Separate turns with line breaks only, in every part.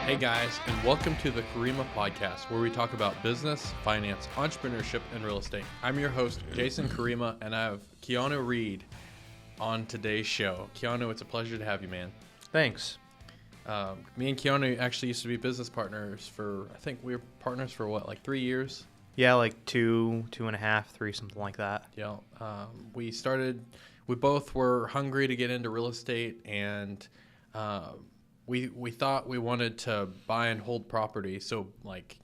Hey guys, and welcome to the Karima Podcast, where we talk about business, finance, entrepreneurship, and real estate. I'm your host, Jason Karima, and I have Keanu Reed on today's show. Keanu, it's a pleasure to have you, man.
Thanks.
Me and Keanu actually used to be business partners I think we were partners for like 3 years?
Yeah, like two and a half, 3, something like that.
Yeah. We both were hungry to get into real estate, and we thought we wanted to buy and hold property, so like,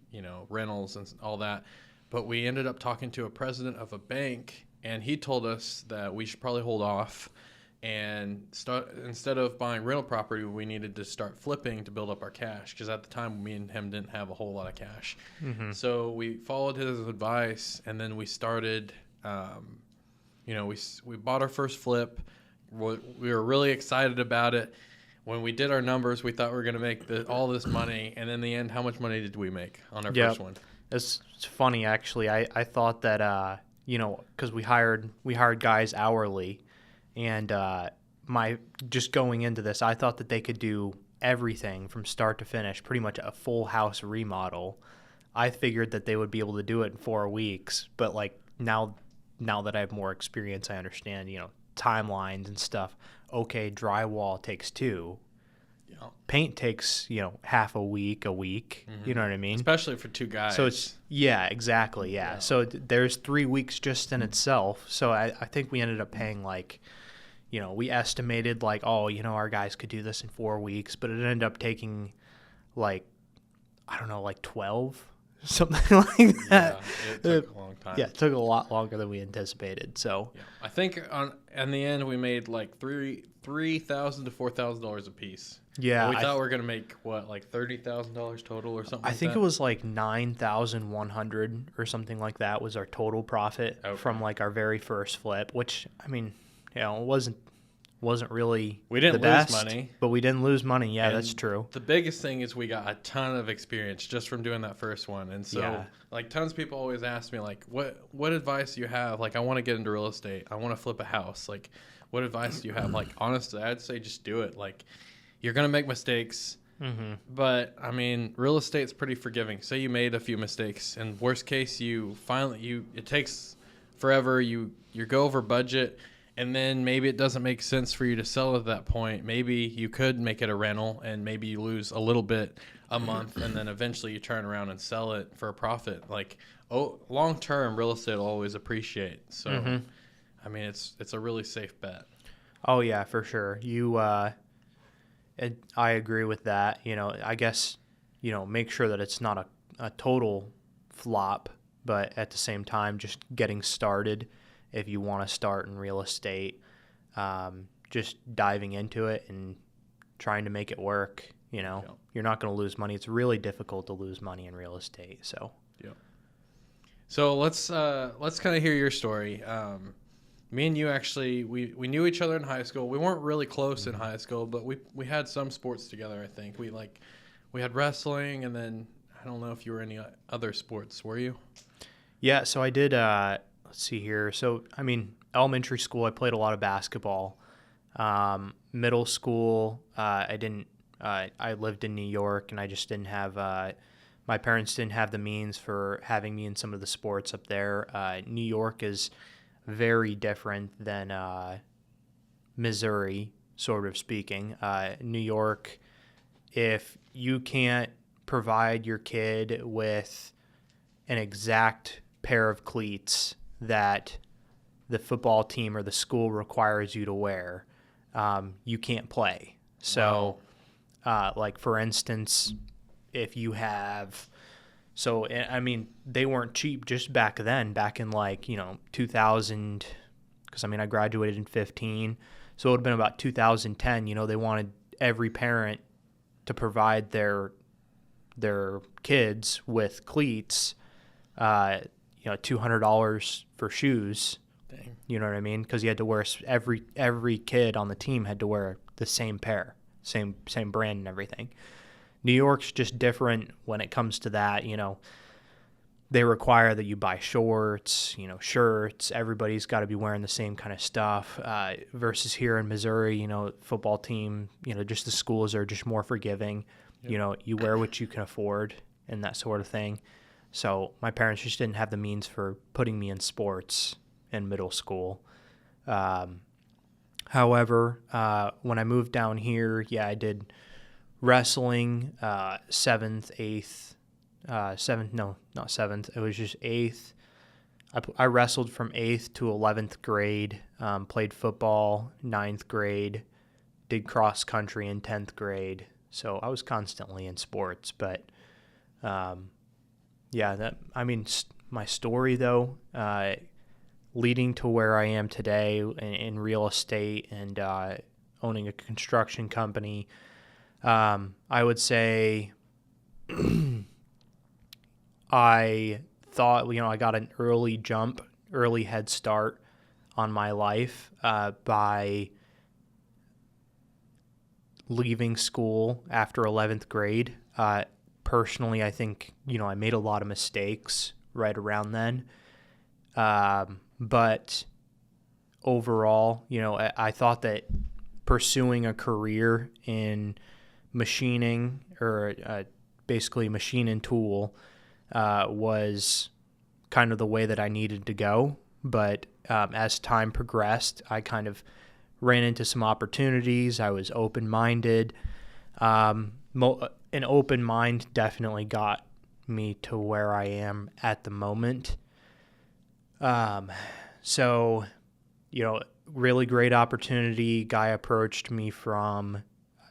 rentals and all that. But we ended up talking to a president of a bank, and he told us that we should probably hold off and instead of buying rental property, we needed to start flipping to build up our cash, because at the time me and him didn't have a whole lot of cash. Mm-hmm. So we followed his advice, and then we started. We bought our first flip. We were really excited about it. When we did our numbers, we thought we were going to make all this money, and in the end, how much money did we make on our first one?
It's funny, actually. I thought that because we hired guys hourly. And just going into this, I thought that they could do everything from start to finish, pretty much a full house remodel. I figured that they would be able to do it in 4 weeks, but like now that I have more experience, I understand, timelines and stuff. Okay, drywall takes 2. Yeah. Paint takes, half a week. Mm-hmm. You know what I mean?
Especially for 2 guys.
So it's, yeah, exactly, yeah. So there's 3 weeks just in itself. So I think we ended up paying like, we estimated like, our guys could do this in 4 weeks, but it ended up taking like, I don't know, like 12, something like that.
Yeah, it took a long time.
Yeah, it took a lot longer than we anticipated. So
yeah. I think in the end we made like $3,000 to $4,000 a piece.
Yeah,
we thought we were gonna make like $30,000 total or something.
I think it was like 9,100 or something like that was our total profit from like our very first flip. Which, I mean, it wasn't really
we didn't
the
lose
best,
money,
but we didn't lose money. Yeah,
and
that's true.
The biggest thing is we got a ton of experience just from doing that first one, and so like tons of people always ask me like, what advice do you have? Like, I want to get into real estate. I want to flip a house. Like, what advice do you have? Like, honestly, I'd say just do it. Like, you're gonna make mistakes. Mm-hmm. But I mean, real estate's pretty forgiving. Say you made a few mistakes, and worst case, it takes forever. You go over budget, and then maybe it doesn't make sense for you to sell at that point. Maybe you could make it a rental, and maybe you lose a little bit a month, and then eventually you turn around and sell it for a profit. Like, long term, real estate will always appreciate. So, I mean, it's a really safe bet.
Oh yeah, for sure. I agree with that. I guess, make sure that it's not a total flop, but at the same time, just getting started. If you want to start in real estate, just diving into it and trying to make it work. You're not going to lose money. It's really difficult to lose money in real estate. So,
yeah. So let's kind of hear your story. Me and you actually, we knew each other in high school. We weren't really close in high school, but we had some sports together, I think. We had wrestling, and then I don't know if you were any other sports. Were you?
Yeah, so I did, let's see here. So, I mean, elementary school, I played a lot of basketball. Middle school, I lived in New York, and I just didn't have, my parents didn't have the means for having me in some of the sports up there. New York is very different than Missouri, sort of speaking. New York, if you can't provide your kid with an exact pair of cleats that the football team or the school requires you to wear, you can't play. So, like, for instance, if you have... So, I mean, they weren't cheap just back then, back in 2000, because, I mean, I graduated in 15. So it would have been about 2010. They wanted every parent to provide their kids with cleats, $200 for shoes.
Dang.
You know what I mean? Because you had to wear, every kid on the team had to wear the same pair, same brand and everything. New York's just different when it comes to that. They require that you buy shorts, shirts. Everybody's got to be wearing the same kind of stuff. Versus here in Missouri, football team, just the schools are just more forgiving. Yep. You wear what you can afford and that sort of thing. So my parents just didn't have the means for putting me in sports in middle school. However, when I moved down here, I did wrestling, 7th, 8th, 7th, no, not 7th. It was just 8th. I wrestled from 8th to 11th grade, played football 9th grade, did cross country in 10th grade. So I was constantly in sports, but my story though, leading to where I am today in real estate and owning a construction company, I would say I thought, I got an early head start on my life by leaving school after 11th grade. Personally, I think, I made a lot of mistakes right around then. But overall, I thought that pursuing a career in machining or basically machine and tool was kind of the way that I needed to go. But as time progressed, I kind of ran into some opportunities. I was open-minded. An open mind definitely got me to where I am at the moment. So, really great opportunity. Guy approached me from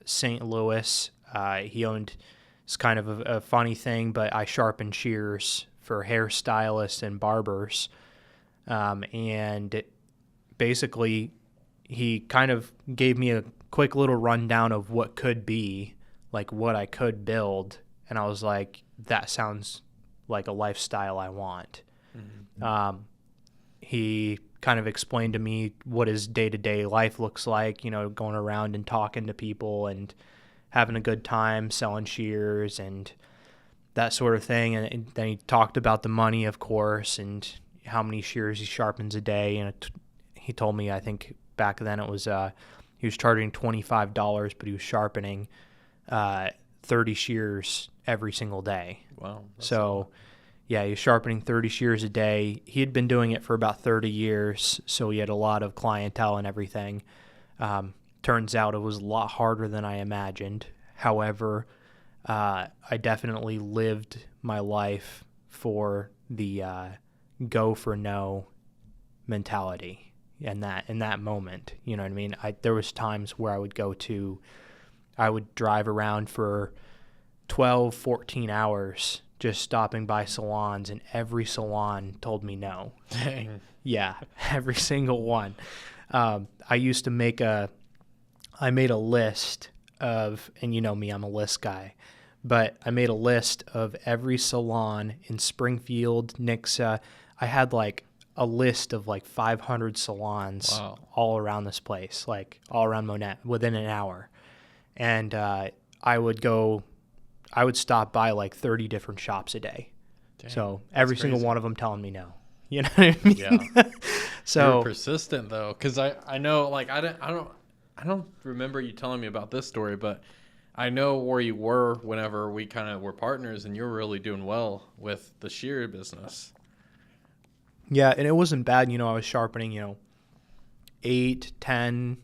St. Louis. It's kind of a funny thing, but I sharpen shears for hairstylists and barbers. And basically he kind of gave me a quick little rundown of what could be, like what I could build. And I was like, that sounds like a lifestyle I want. Mm-hmm. He kind of explained to me what his day-to-day life looks like, going around and talking to people and having a good time selling shears and that sort of thing. And then he talked about the money, of course, and how many shears he sharpens a day. And he told me, I think back then it was he was charging $25, but he was sharpening 30 shears every single day.
Wow.
So he was sharpening 30 shears a day. He had been doing it for about 30 years, so he had a lot of clientele and everything. Turns out it was a lot harder than I imagined. However, I definitely lived my life for the go for no mentality in that moment. You know what I mean? There was times where I would drive around for 12, 14 hours just stopping by salons, and every salon told me no.
Dang.
Yeah, every single one. I made a list of, and you know me, I'm a list guy, but I made a list of every salon in Springfield, Nixa. I had like a list of like 500 salons. Wow. All around this place, like all around Monette within an hour. And I would stop by like 30 different shops a day. Dang, so every single one of them telling me no. You know what I mean?
Yeah.
So
you're persistent though, because I know, like, I don't remember you telling me about this story, but I know where you were whenever we kind of were partners, and you were really doing well with the shear business.
Yeah, and it wasn't bad. I was sharpening, 8, 10,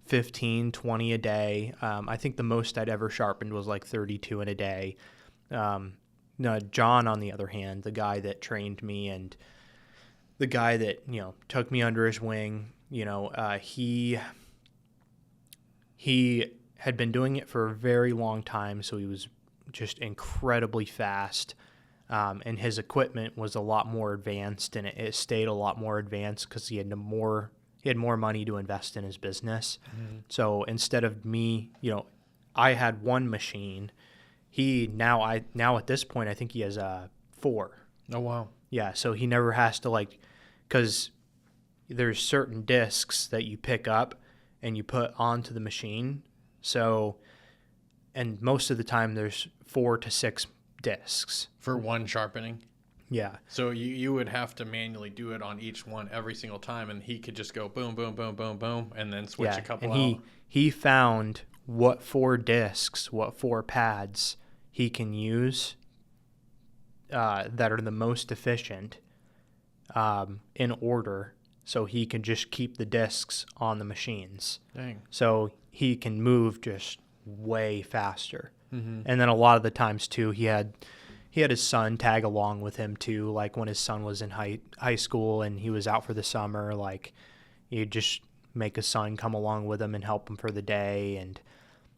15, 20 a day. I think the most I'd ever sharpened was like 32 in a day. John, on the other hand, the guy that trained me and the guy that, took me under his wing, he had been doing it for a very long time, so he was just incredibly fast. And his equipment was a lot more advanced, and it stayed a lot more advanced because he had more money to invest in his business. Mm-hmm. So instead of me, I had one machine. Now at this point, I think he has 4.
Oh, wow.
Yeah, so he never has to because there's certain discs that you pick up and you put onto the machine. So, and most of the time there's 4 to 6 discs.
For one sharpening?
Yeah.
So you would have to manually do it on each one every single time, and he could just go boom, boom, boom, boom, boom, and then switch a couple
and
out.
He found what 4 discs, what 4 pads he can use that are the most efficient in order, so he can just keep the discs on the machines.
Dang.
So he can move just way faster.
Mm-hmm.
And then a lot of the times too, he had his son tag along with him too. Like when his son was in high school and he was out for the summer, like you'd just make his son come along with him and help him for the day. And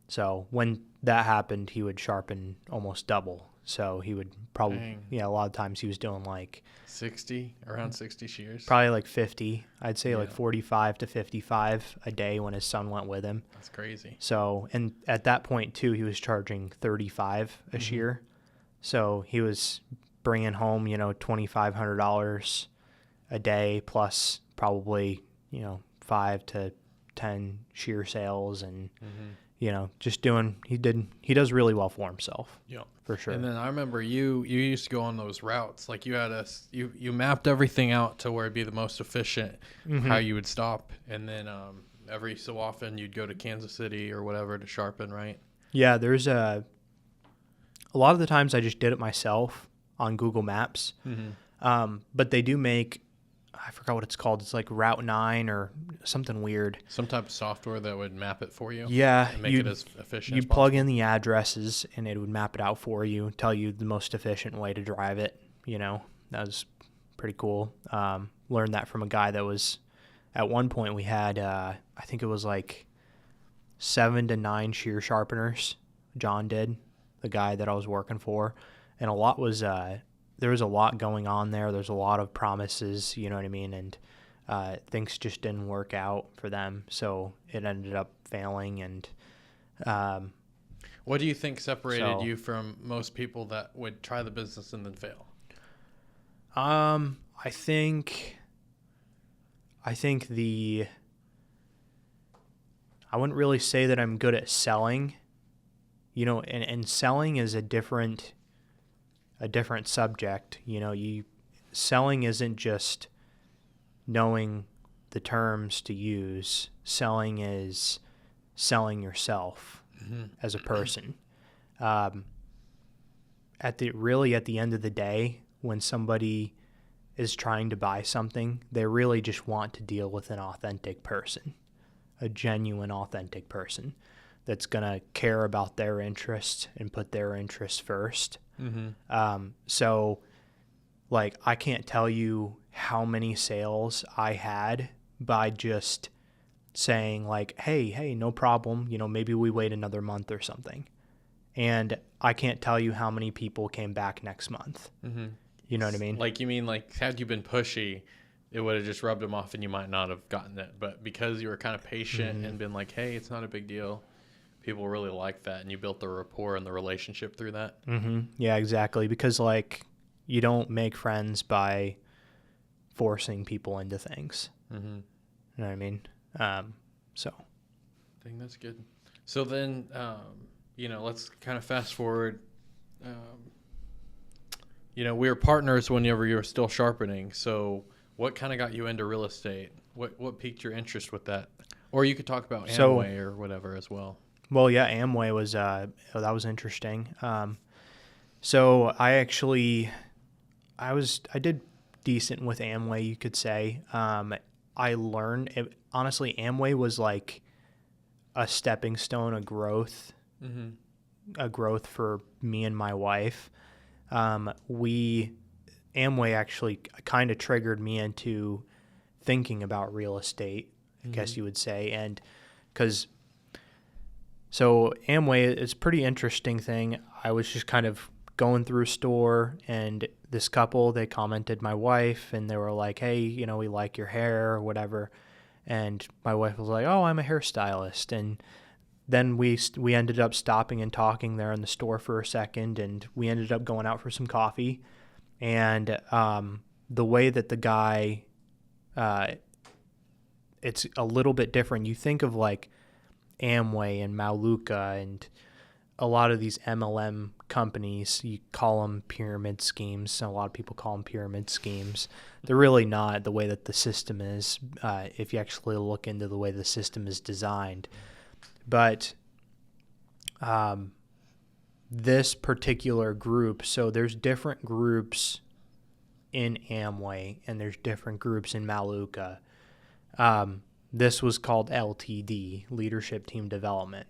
so when that happened, he would sharpen almost double. So he would probably, a lot of times he was doing like
around 60 shears.
Probably like 50. I'd say like 45 to 55 a day when his son went with him.
That's crazy.
So, and at that point too, he was charging 35 a shear. So he was bringing home, $2,500 a day plus probably, 5 to 10 shear sales and, just he does really well for himself.
Yeah.
For sure.
And then I remember you used to go on those routes. Like you mapped everything out to where it'd be the most efficient, how you would stop. And then every so often you'd go to Kansas City or whatever to sharpen, right?
Yeah, there's a lot of the times I just did it myself on Google Maps. But they do make, I forgot what it's called. It's like Route 9 or something weird.
Some type of software that would map it for you.
Yeah.
And make it as efficient as
You'd
possible.
plug in the addresses and it would map it out for you, tell you the most efficient way to drive it. That was pretty cool. Learned that from a guy that was, at one point we had, I think it was like 7 to 9 shear sharpeners. John did, the guy that I was working for. And a lot was, there was a lot going on there. There's a lot of promises, you know what I mean? And things just didn't work out for them. So it ended up failing. And
what do you think separated you from most people that would try the business and then fail?
I think I wouldn't really say that I'm good at selling, and selling is a different subject. Selling isn't just knowing the terms to use. Selling is selling yourself as a person. At the end of the day, when somebody is trying to buy something, they really just want to deal with an authentic person, a genuine, authentic person that's going to care about their interests and put their interests first. So, like, I can't tell you how many sales I had by just saying, like, hey, no problem. Maybe we wait another month or something. And I can't tell you how many people came back next month. You know what I mean?
Like, you mean, like, had you been pushy, it would have just rubbed them off and you might not have gotten it. But because you were kind of patient and been like, hey, it's not a big deal, people really like that. And you built the rapport and the relationship through that.
Yeah, exactly. Because, like, you don't make friends by forcing people into things. You know what I mean? So.
I think that's good. So then, let's kind of fast forward. We were partners whenever you were still sharpening. So what kind of got you into real estate? What piqued your interest with that? Or you could talk about Amway or whatever as well.
Well, yeah, Amway was, that was interesting. So I did decent with Amway, you could say. I learned, honestly, Amway was like a stepping stone, a growth for me and my wife. Amway actually kind of triggered me into thinking about real estate, I guess you would say. And so Amway is a pretty interesting thing. I was just kind of going through a store and this couple, they commented my wife and they were like, hey, we like your hair or whatever. And my wife was like, oh, I'm a hairstylist. And then we ended up stopping and talking there in the store for a second, and we ended up going out for some coffee. And the way that the guy, it's a little bit different. You think of like Amway and Maluka and a lot of these MLM companies, you call them pyramid schemes. A lot of people call them pyramid schemes. They're really not the way that the system is, if you actually look into the way the system is designed. But this particular group, so there's different groups in Amway and there's different groups in Maluka. This was called LTD, Leadership Team Development.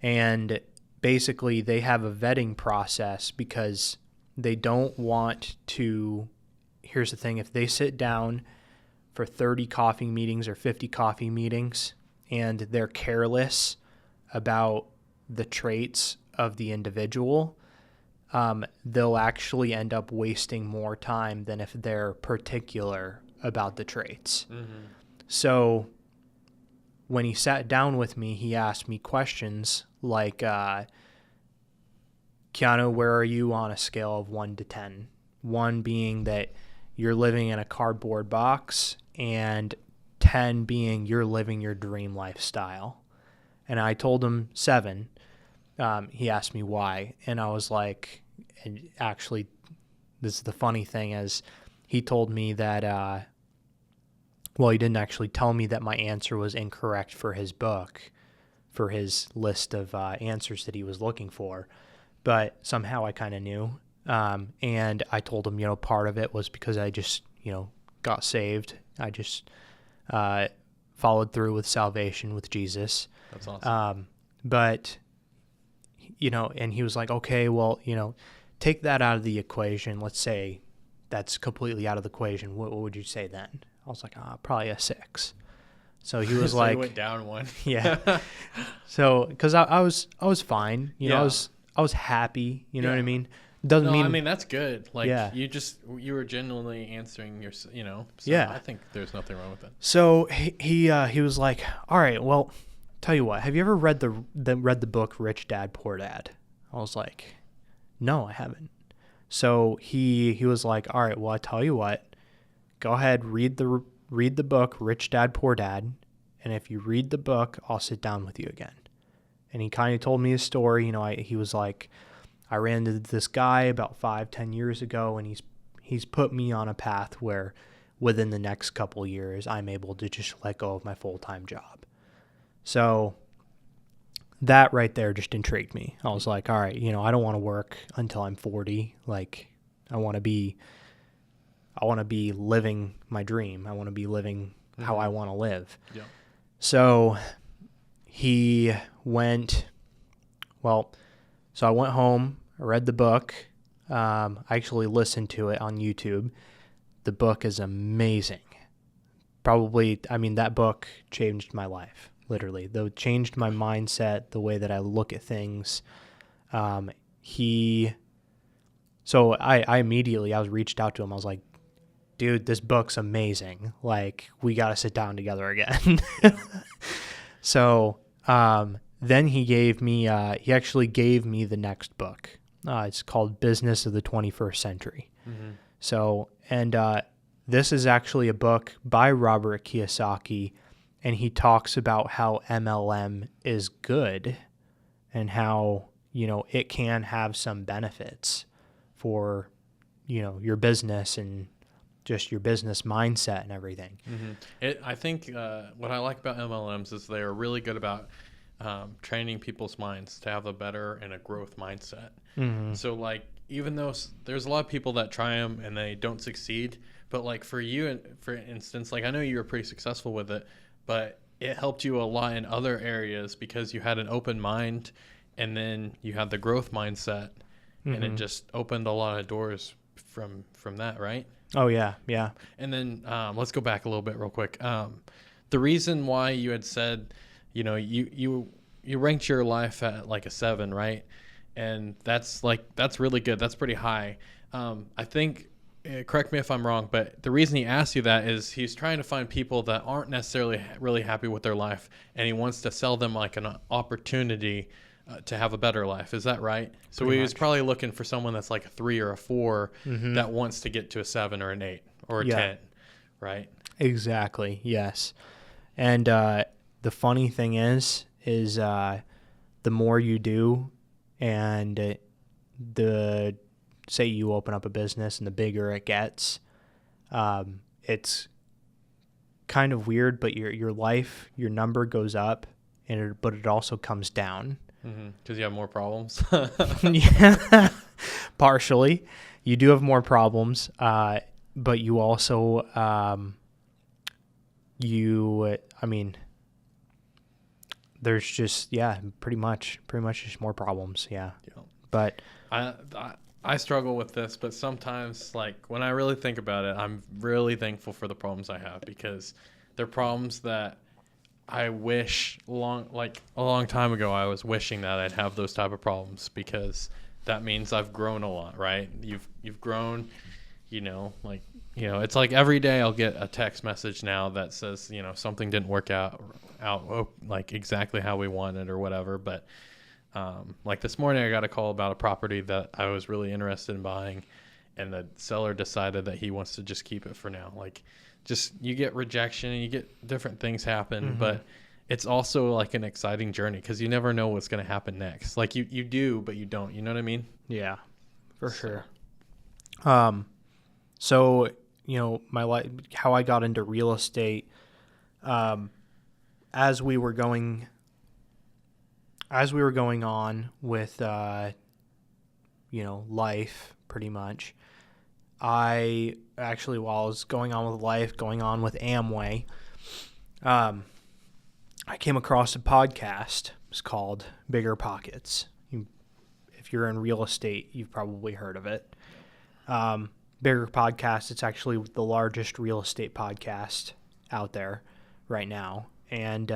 And basically they have a vetting process because they don't want to, here's the thing, if they sit down for 30 coffee meetings or 50 coffee meetings and they're careless about the traits of the individual, they'll actually end up wasting more time than if they're particular about the traits. Mm-hmm. So when he sat down with me, he asked me questions like, Keanu, where are you on a scale of 1 to 10? 1 being that you're living in a cardboard box, and 10 being you're living your dream lifestyle. And I told him 7. He asked me why, and I was like, and actually, this is the funny thing, is he told me that, well, he didn't actually tell me that my answer was incorrect for his book, for his list of answers that he was looking for, but somehow I kind of knew. And I told him, part of it was because I just, got saved. I just followed through with salvation with Jesus.
That's awesome.
But, and he was like, okay, well, take that out of the equation. Let's say that's completely out of the equation. What would you say then? I was like, probably a 6. So he was
so
like,
he went down 1.
Yeah. So, because I was fine,
yeah.
I was happy. You know
yeah.
what I mean? Doesn't mean.
I mean, that's good. Like,
yeah.
you were genuinely answering your, So
yeah.
I think there's nothing wrong with that.
So he was like, all right, well, tell you what, have you ever read the book Rich Dad Poor Dad? I was like, no, I haven't. So he was like, all right, well, I tell you what, go ahead, read the book Rich Dad Poor Dad, and if you read the book, I'll sit down with you again. And he kind of told me his story. He was like, I ran into this guy about 5-10 years ago, and he's put me on a path where within the next couple years, I'm able to just let go of my full-time job. So that right there just intrigued me. I was like, all right, I don't want to work until I'm 40. Like, I want to be living my dream. I want to be living how I want to live.
Yeah.
So he went, so I went home, I read the book. I actually listened to it on YouTube. The book is amazing. Probably, that book changed my life, literally. Though it changed my mindset, the way that I look at things. So I immediately, I was reached out to him. I was like, dude, this book's amazing. Like, we got to sit down together again. So then he actually gave me the next book. It's called Business of the 21st Century. Mm-hmm. So, and this is actually a book by Robert Kiyosaki, and he talks about how MLM is good and how, it can have some benefits for, your business and just your business mindset and everything.
Mm-hmm. I think what I like about MLMs is they are really good about training people's minds to have a better and a growth mindset. Mm-hmm. So, like, even though there's a lot of people that try them and they don't succeed, but like for you, for instance, like I know you were pretty successful with it, but it helped you a lot in other areas because you had an open mind, and then you had the growth mindset, mm-hmm. and it just opened a lot of doors from that, right?
Oh yeah, yeah.
And then let's go back a little bit real quick. The reason why you had said, you ranked your life at like a 7, right? And that's really good. That's pretty high. I think, correct me if I'm wrong, but the reason he asked you that is he's trying to find people that aren't necessarily really happy with their life, and he wants to sell them like an opportunity to have a better life. Is that right? So he was probably looking for someone that's like a 3 or a 4 mm-hmm. that wants to get to a 7 or an 8 or a 10, right?
Exactly. Yes. And the funny thing is the more you do, and say you open up a business and the bigger it gets, it's kind of weird, but your life, your number goes up, but it also comes down.
Because you have more problems.
Yeah, partially. You do have more problems, but you also, there's just, pretty much just more problems. Yeah. But
I struggle with this, but sometimes, like, when I really think about it, I'm really thankful for the problems I have, because they're problems that I wish a long time ago I was wishing that I'd have those type of problems, because that means I've grown a lot, right? You've grown, it's like every day I'll get a text message now that says, something didn't work out like exactly how we wanted or whatever. But like this morning I got a call about a property that I was really interested in buying, and the seller decided that he wants to just keep it for now. Like, just, you get rejection and you get different things happen, but it's also like an exciting journey, because you never know what's going to happen next. Like, you do, but you don't. You know what I mean?
Yeah, for sure. So, my life, how I got into real estate, as we were going on with, life, pretty much, while I was going on with Amway, I came across a podcast. It's called Bigger Pockets. If you're in real estate, you've probably heard of it. Bigger Podcast, it's actually the largest real estate podcast out there right now. And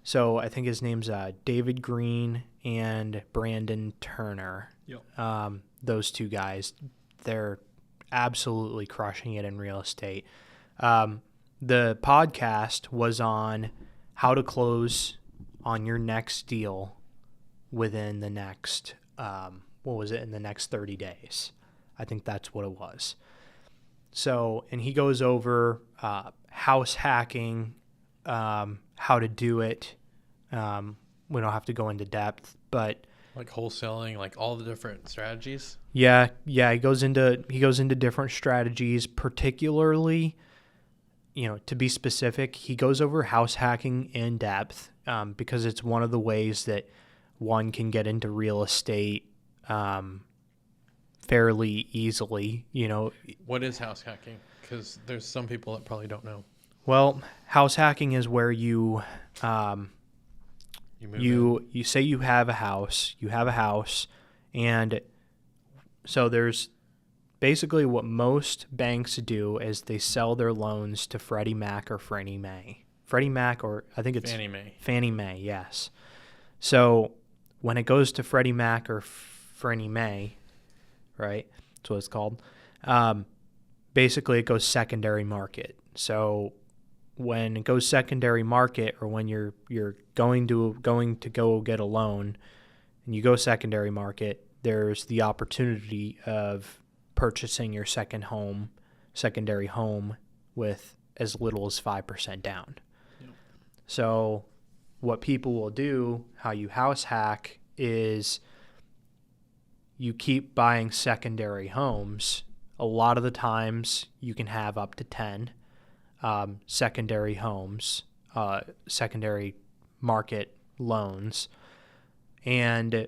so I think his name's David Green and Brandon Turner.
Yep.
Those two guys, they're absolutely crushing it in real estate. The podcast was on how to close on your next deal within the next, in the next 30 days. I think that's what it was. So, and he goes over house hacking, how to do it. We don't have to go into depth, but
like wholesaling, like all the different strategies.
Yeah. He goes into different strategies, particularly, to be specific, he goes over house hacking in depth, because it's one of the ways that one can get into real estate fairly easily.
What is house hacking? Because there's some people that probably don't know.
Well, house hacking is where you say you have a house, and so there's basically what most banks do is they sell their loans to Freddie Mac or Fannie Mae. Freddie Mac, or I think it's
Fannie Mae.
Fannie Mae, yes. So when it goes to Freddie Mac or Fannie Mae, right? That's what it's called. Basically, it goes secondary market. So when it goes secondary market, or when you're going to go get a loan, and you go secondary market, there's the opportunity of purchasing your secondary home with as little as 5% down. Yep. So what people will do, how you house hack, is you keep buying secondary homes. A lot of the times you can have up to 10 secondary homes, secondary market loans, and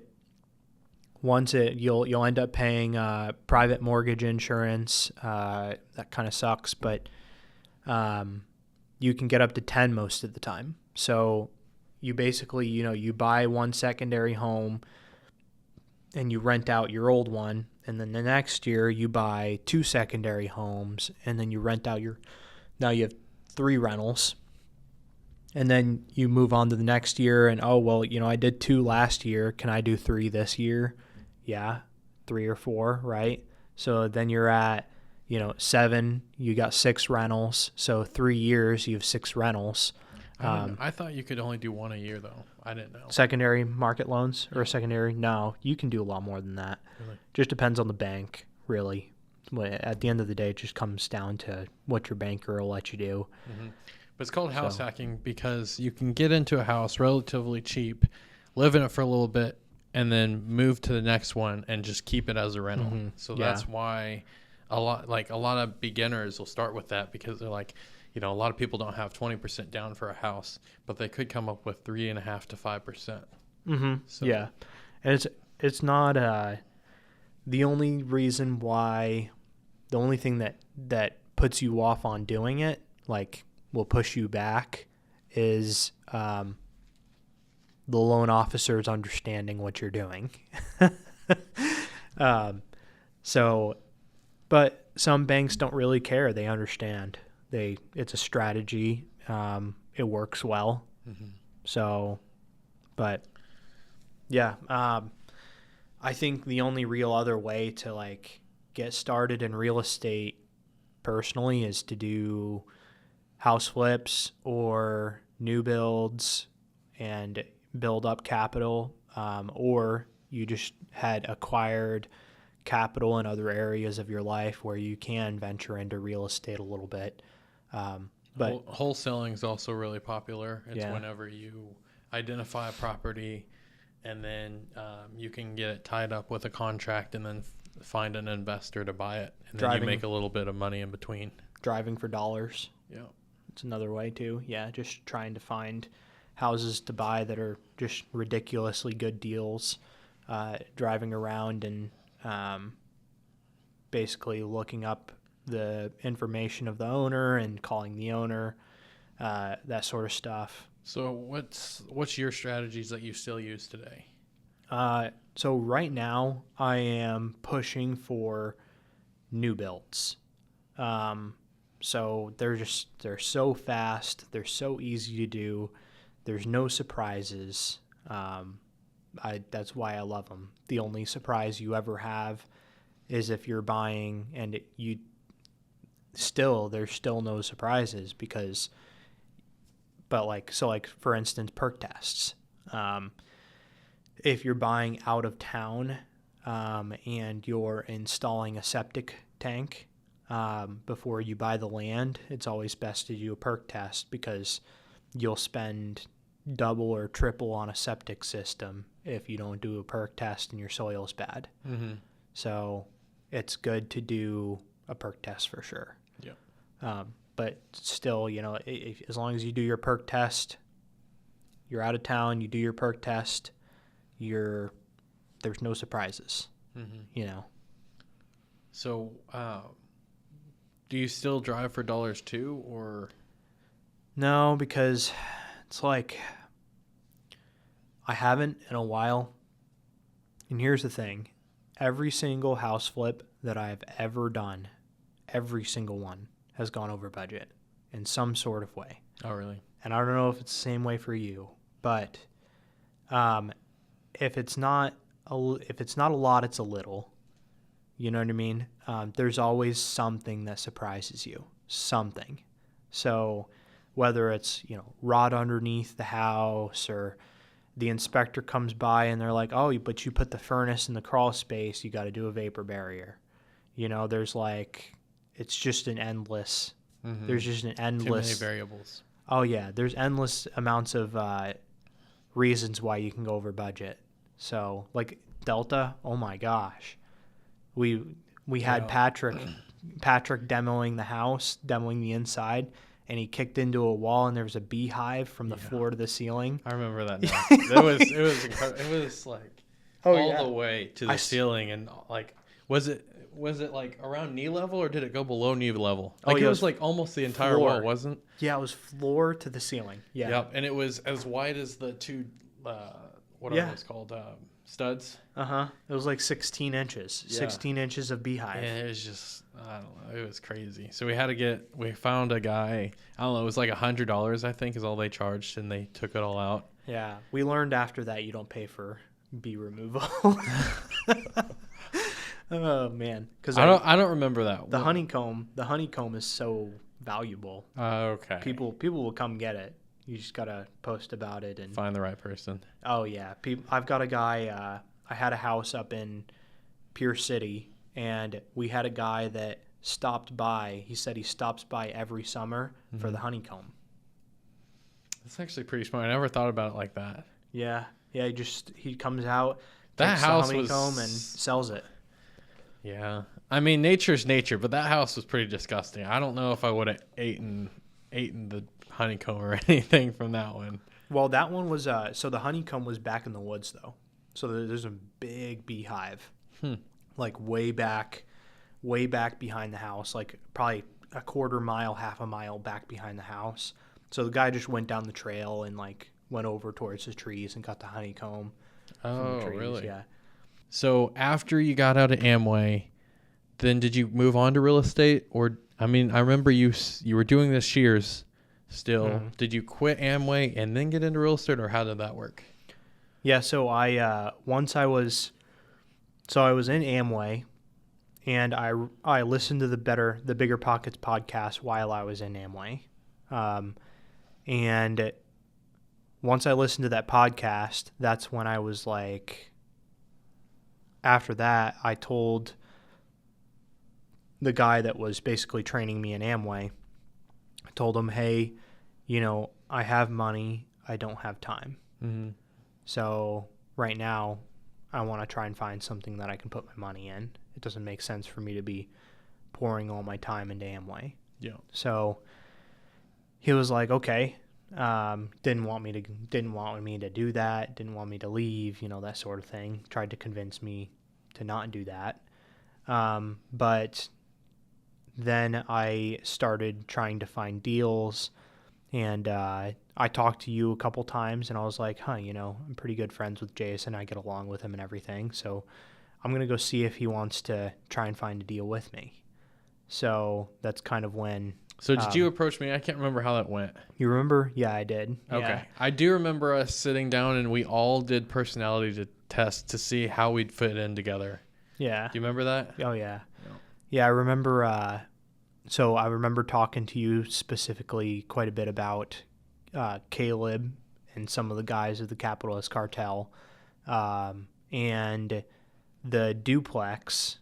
once you'll end up paying private mortgage insurance. That kind of sucks, but you can get up to 10 most of the time. So you basically, you buy one secondary home and you rent out your old one, and then the next year you buy two secondary homes, and then you rent out now you have 3 rentals. And then you move on to the next year, and I did 2 last year. Can I do 3 this year? Yeah, 3 or 4, right? So then you're at, 7. You got 6 rentals. So 3 years, you have 6 rentals.
I thought you could only do 1 a year, though. I didn't know.
Secondary market loans or secondary? No, you can do a lot more than that.
Really?
Just depends on the bank, really. At the end of the day, it just comes down to what your banker will let you do.
Mm-hmm. But it's called house hacking because you can get into a house relatively cheap, live in it for a little bit, and then move to the next one and just keep it as a rental. Mm-hmm. So that's why a lot of beginners will start with that, because they're like, a lot of people don't have 20% down for a house, but they could come up with 3.5% to 5%.
Mm-hmm.
So.
Yeah, and it's not the only reason why. The only thing that puts you off on doing it, like will push you back, is the loan officer's understanding what you're doing. So, but some banks don't really care. They understand. It's a strategy. It works well.
Mm-hmm.
So, but yeah, I think the only real other way to like get started in real estate personally is to do house flips or new builds and build up capital, or you just had acquired capital in other areas of your life where you can venture into real estate a little bit. But
wholesaling is also really popular. It's
yeah.
whenever you identify a property and then you can get it tied up with a contract and then find an investor to buy it. And then you make a little bit of money in between.
Driving for dollars.
Yeah.
It's another way too. Yeah, just trying to find houses to buy that are just ridiculously good deals. Driving around and basically looking up the information of the owner and calling the owner, that sort of stuff.
So what's your strategies that you still use today?
So right now I am pushing for new builds. So they're so fast. They're so easy to do. There's no surprises. That's why I love them. The only surprise you ever have is if you're buying and there's still no surprises but for instance, perk tests. If you're buying out of town, and you're installing a septic tank, before you buy the land, it's always best to do a perk test because you'll spend double or triple on a septic system if you don't do a perk test and your soil's bad.
Mm-hmm.
So it's good to do a perk test for sure.
Yeah.
But still, as long as you do your perk test, you're out of town, you do your perk test, there's no surprises.
Mm-hmm. So, do you still drive for dollars too, or?
No, because it's like I haven't in a while. And here's the thing. Every single house flip that I've ever done, every single one has gone over budget in some sort of way.
Oh, really?
And I don't know if it's the same way for you, but if it's not a lot, it's a little. You know what I mean? There's always something that surprises you. Something. So whether it's, rot underneath the house or the inspector comes by and they're like, oh, but you put the furnace in the crawl space, you got to do a vapor barrier. There's it's just an endless,
mm-hmm.
There's just an endless.
Too many variables.
Oh, yeah. There's endless amounts of reasons why you can go over budget. So, like Delta, oh my gosh. We had Patrick demoing the house, demoing the inside, and he kicked into a wall and there was a beehive from the floor to the ceiling.
I remember that now. It was incredible. It was like the way to the ceiling, and like was it like around knee level or did it go below knee level? Like it was like almost the entire wall, wasn't?
Yeah, it was floor to the ceiling. Yeah.
Yep, and it was as wide as the two what are those called? Studs.
It was like 16 inches. Yeah. 16 inches of beehive.
Yeah, it was just, I don't know, it was crazy. So we found a guy, I don't know, it was like $100, I think, is all they charged, and they took it all out.
Yeah. We learned after that you don't pay for bee removal. Oh man, because
I don't remember that.
The honeycomb is so valuable.
Okay.
People will come get it. You just gotta post about it and
find the right person.
Oh yeah, I've got a guy. I had a house up in Pierce City, and we had a guy that stopped by. He said he stops by every summer for the honeycomb.
That's actually pretty smart. I never thought about it like that.
Yeah. He comes out,
that
takes
house
the honeycomb and sells it.
Yeah, I mean nature's nature, but that house was pretty disgusting. I don't know if I would have eaten the honeycomb or anything from that one.
Well, that one was so the honeycomb was back in the woods though. So there's a big beehive, like way back behind the house, like probably a quarter mile, half a mile back behind the house. So the guy just went down the trail and like went over towards the trees and got the honeycomb.
Oh,
from the trees.
really?
Yeah.
So after you got out of Amway, then did you move on to real estate? Or, I mean, I remember you were doing the shears still. Mm-hmm. Did you quit Amway and then get into real estate, or how did that work?
Yeah, so I I was in Amway, and I listened to the Bigger Pockets podcast while I was in Amway. And once I listened to that podcast, that's when I was like, after that, I told the guy that was basically training me in Amway, I told him, hey, I have money, I don't have time. Mm-hmm. So right now, I want to try and find something that I can put my money in. It doesn't make sense for me to be pouring all my time into Amway.
Yeah.
So he was like, okay. Didn't want me to do that. Didn't want me to leave. That sort of thing. Tried to convince me to not do that. But then I started trying to find deals, and I talked to you a couple times, and I was like, I'm pretty good friends with Jason. I get along with him and everything. So I'm going to go see if he wants to try and find a deal with me. So that's kind of when...
So did you approach me? I can't remember how that went.
You remember? Yeah, I did.
Okay.
Yeah.
I do remember us sitting down and we all did personality tests to see how we'd fit in together.
Yeah.
Do you remember that?
Oh, yeah. Yeah, I remember. So I remember talking to you specifically quite a bit about Caleb and some of the guys of the Capitalist Cartel, and the duplex.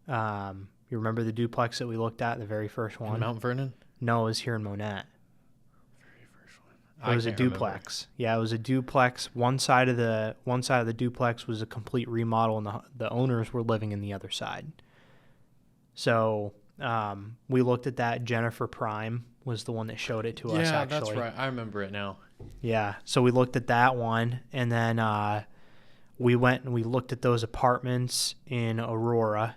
You remember the duplex that we looked at, the very first one?
In Mount Vernon?
No, it was here in Monette.
Very first one.
It was a duplex. Remember. Yeah, it was a duplex. One side of the duplex was a complete remodel, and the owners were living in the other side. So we looked at that. Jennifer Prime was the one that showed it to us, actually.
Yeah, that's right. I remember it now.
Yeah, so we looked at that one, and then we went and we looked at those apartments in Aurora.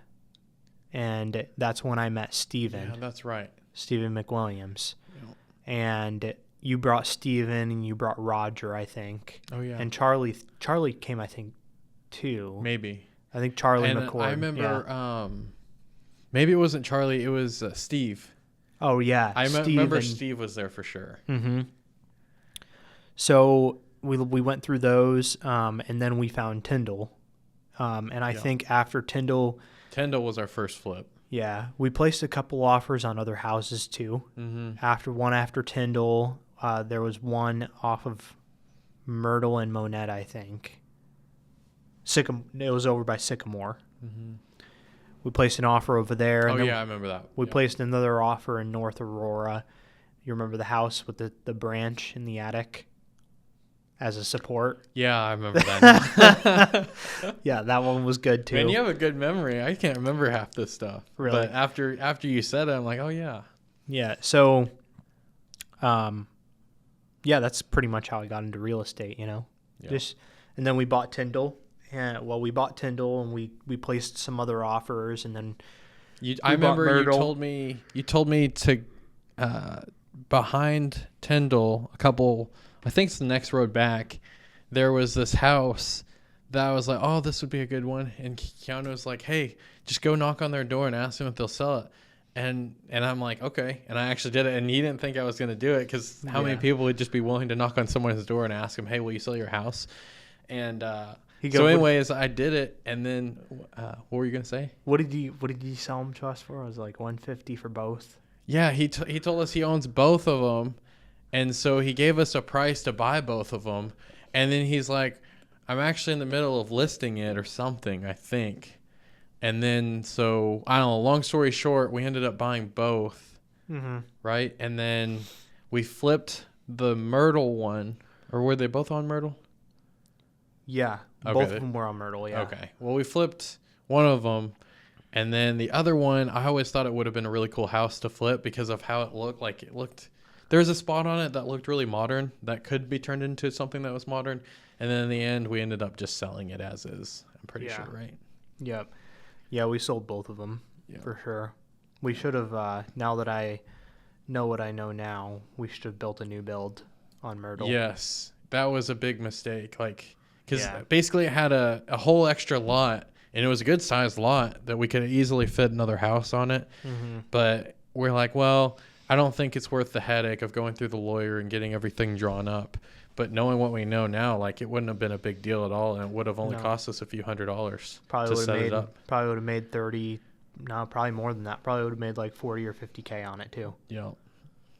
And that's when I met Steven.
Yeah, that's right.
Steven McWilliams.
Yep.
And you brought Steven and you brought Roger, I think.
Oh, yeah.
And Charlie came, I think, too.
Maybe.
I think Charlie
and
McCord.
I remember, maybe it wasn't Charlie, it was Steve.
Oh, yeah.
I remember Steve was there for sure.
Mm-hmm. So we went through those, and then we found Tyndall. And I think after Tyndall
was our first flip.
Yeah, we placed a couple offers on other houses too. Mm-hmm. After Tyndall, there was one off of Myrtle and Monette, I think. It was over by Sycamore. Mm-hmm. We placed an offer over there.
And I remember that.
We placed another offer in North Aurora. You remember the house with the branch in the attic as a support?
Yeah, I remember that.
Yeah, that one was good too.
Man, you have a good memory. I can't remember half this stuff.
Really?
But after you said it, I'm like, oh yeah.
Yeah. So, that's pretty much how I got into real estate. Yeah. And then we bought Tyndall. We bought Tyndall and we placed some other offers, and then
I remember you told me to behind Tyndall a couple. I think it's the next road back. There was this house that I was like, oh, this would be a good one. And Keanu was like, hey, just go knock on their door and ask them if they'll sell it. And I'm like, okay. And I actually did it. And he didn't think I was going to do it because how many people would just be willing to knock on someone's door and ask them, hey, will you sell your house? And anyways, I did it. And then what were you going to say?
What did you sell them to us for? It was like $150 for both.
Yeah, he told us he owns both of them. And so he gave us a price to buy both of them. And then he's like, I'm actually in the middle of listing it or something, I think. And then, so, I don't know, long story short, we ended up buying both, right? And then we flipped the Myrtle one. Or were they both on Myrtle?
Yeah,
okay,
both of them were on Myrtle, yeah.
Okay. Well, we flipped one of them. And then the other one, I always thought it would have been a really cool house to flip because of how it looked. there was a spot on it that looked really modern that could be turned into something that was modern. And then in the end, we ended up just selling it as is. I'm pretty sure, right?
Yep. Yeah, we sold both of them for sure. We should have, now that I know what I know now, we should have built a new build on Myrtle.
Yes, that was a big mistake. Like, because basically it had a whole extra lot, and it was a good sized lot that we could easily fit another house on it. Mm-hmm. But we're like, well, I don't think it's worth the headache of going through the lawyer and getting everything drawn up. But knowing what we know now, like, it wouldn't have been a big deal at all, and it would have only cost us a few $100s to set it up.
Probably would have made 30. No, probably more than that. Probably would have made like 40 or 50K on it too.
Yeah.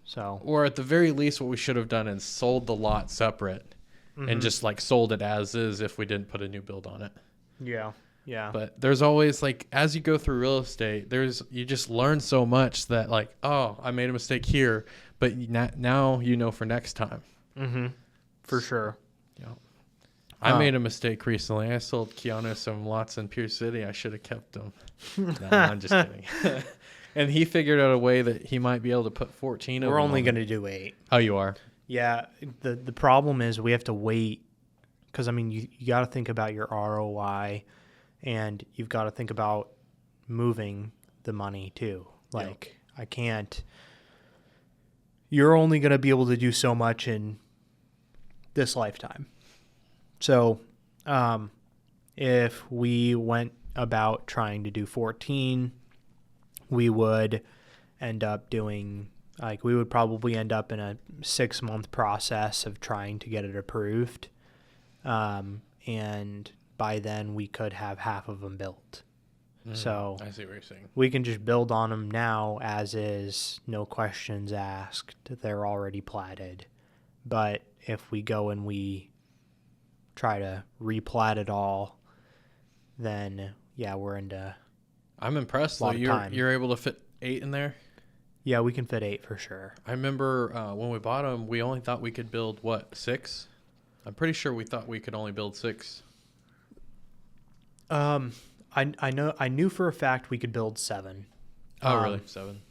So.
Or at the very least, what we should have done is sold the lot separate, and just like sold it as is if we didn't put a new build on it.
Yeah. Yeah.
But there's always, like, as you go through real estate, you just learn so much that, like, oh, I made a mistake here, but now you know for next time.
Mm-hmm. For sure.
Yeah. I made a mistake recently. I sold Keanu some lots in Pierce City. I should have kept them. No, I'm just kidding. And he figured out a way that he might be able to put 14 of them.
We're only going to do 8.
Oh, you are?
Yeah. The problem is we have to wait because, I mean, you got to think about your ROI and you've got to think about moving the money too. Like, I can't. You're only going to be able to do so much in this lifetime. So, if we went about trying to do 14, we would end up doing, like, we would probably end up in a 6-month process of trying to get it approved. And by then we could have half of them built. So
I see what you're saying.
We can just build on them now as is, no questions asked. They're already platted. But if we go and we try to replat it all, then we're into.
I'm impressed though. You're able to fit 8 in there.
Yeah, we can fit 8 for sure.
I remember when we bought them, we only thought we could build 6. I'm pretty sure we thought we could only build 6.
I knew for a fact we could build 7.
Oh, really? 7.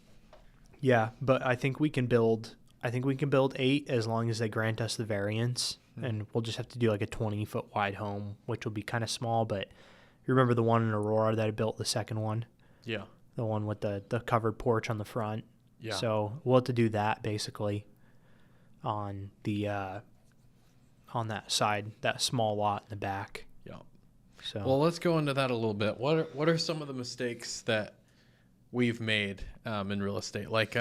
Yeah, but I think we can build 8 as long as they grant us the variance. And we'll just have to do like a 20-foot wide home, which will be kind of small. But you remember the one in Aurora that I built, the second one? Yeah. The one with the covered porch on the front. Yeah. So we'll have to do that basically on the on that side, that small lot in the back.
Yeah. So well, let's go into that a little bit. What are some of the mistakes that we've made in real estate? Like